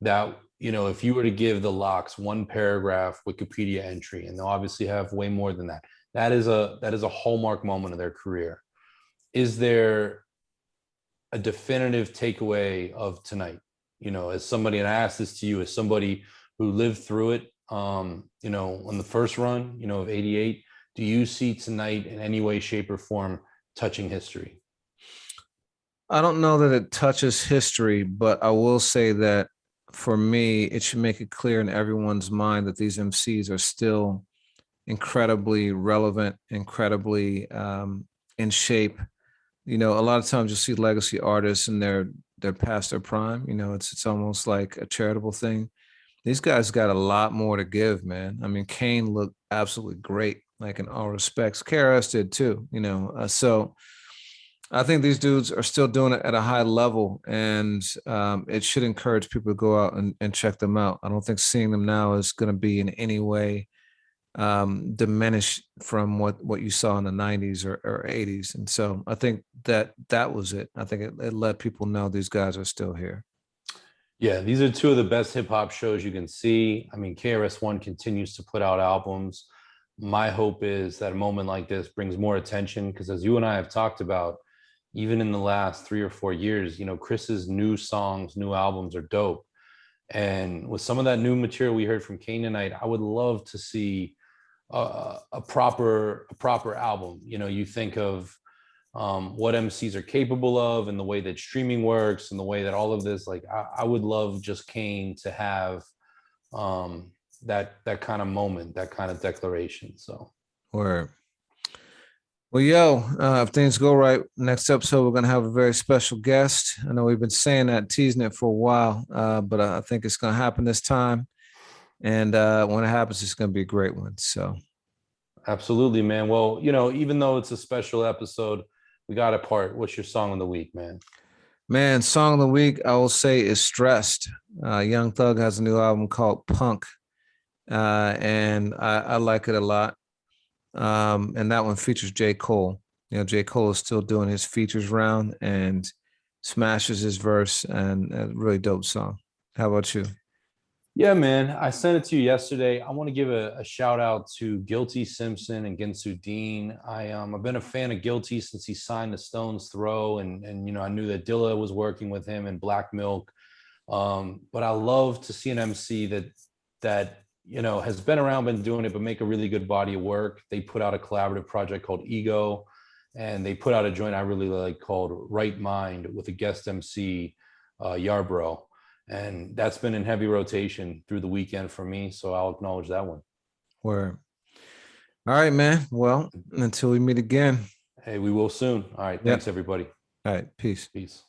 that, if you were to give the Locks one paragraph Wikipedia entry, and they'll obviously have way more than that, that is a hallmark moment of their career. Is there a definitive takeaway of tonight? As somebody, and I ask this to you as somebody who lived through it, on the first run, of 88, do you see tonight in any way, shape, or form touching history? I don't know that it touches history, but I will say that for me, it should make it clear in everyone's mind that these MCs are still incredibly relevant, incredibly in shape. A lot of times you'll see legacy artists and they're past their prime. It's almost like a charitable thing. These guys got a lot more to give, man. I mean, Kane looked absolutely great, like in all respects. KRS did too, so I think these dudes are still doing it at a high level, and it should encourage people to go out and check them out. I don't think seeing them now is going to be in any way diminished from what you saw in the 90s or 80s. And so I think that was it. I think it let people know these guys are still here. Yeah, these are two of the best hip hop shows you can see. I mean, KRS-One continues to put out albums. My hope is that a moment like this brings more attention, because as you and I have talked about, even in the last 3 or 4 years, Chris's new songs, new albums are dope. And with some of that new material we heard from Kane tonight, I would love to see a proper album. You think of what MCs are capable of, and the way that streaming works, and the way that all of this, like, I would love just Kane to have that kind of moment, that kind of declaration. So, Word. Well, if things go right, next episode we're gonna have a very special guest. I know we've been saying that, teasing it for a while, but I think it's gonna happen this time. And when it happens, it's gonna be a great one. So, absolutely, man. Well, even though it's a special episode, we got a part. What's your song of the week, man? Man, song of the week I will say is "Stressed." Young Thug has a new album called Punk, and I like it a lot. And that one features J. Cole. J. Cole is still doing his features round and smashes his verse, and a really dope song. How about you? Yeah, man. I sent it to you yesterday. I want to give a shout out to Guilty Simpson and Ginsu Dean. I've been a fan of Guilty since he signed to Stone's Throw, and I knew that Dilla was working with him in Black Milk. But I love to see an MC that has been around, been doing it, but make a really good body of work. They put out a collaborative project called Ego, and they put out a joint I really like called Right Mind with a guest MC, Yarbrough. And that's been in heavy rotation through the weekend for me. So I'll acknowledge that one. Word. All right, man. Well, until we meet again. Hey, we will soon. All right. Thanks, everybody. All right. Peace. Peace.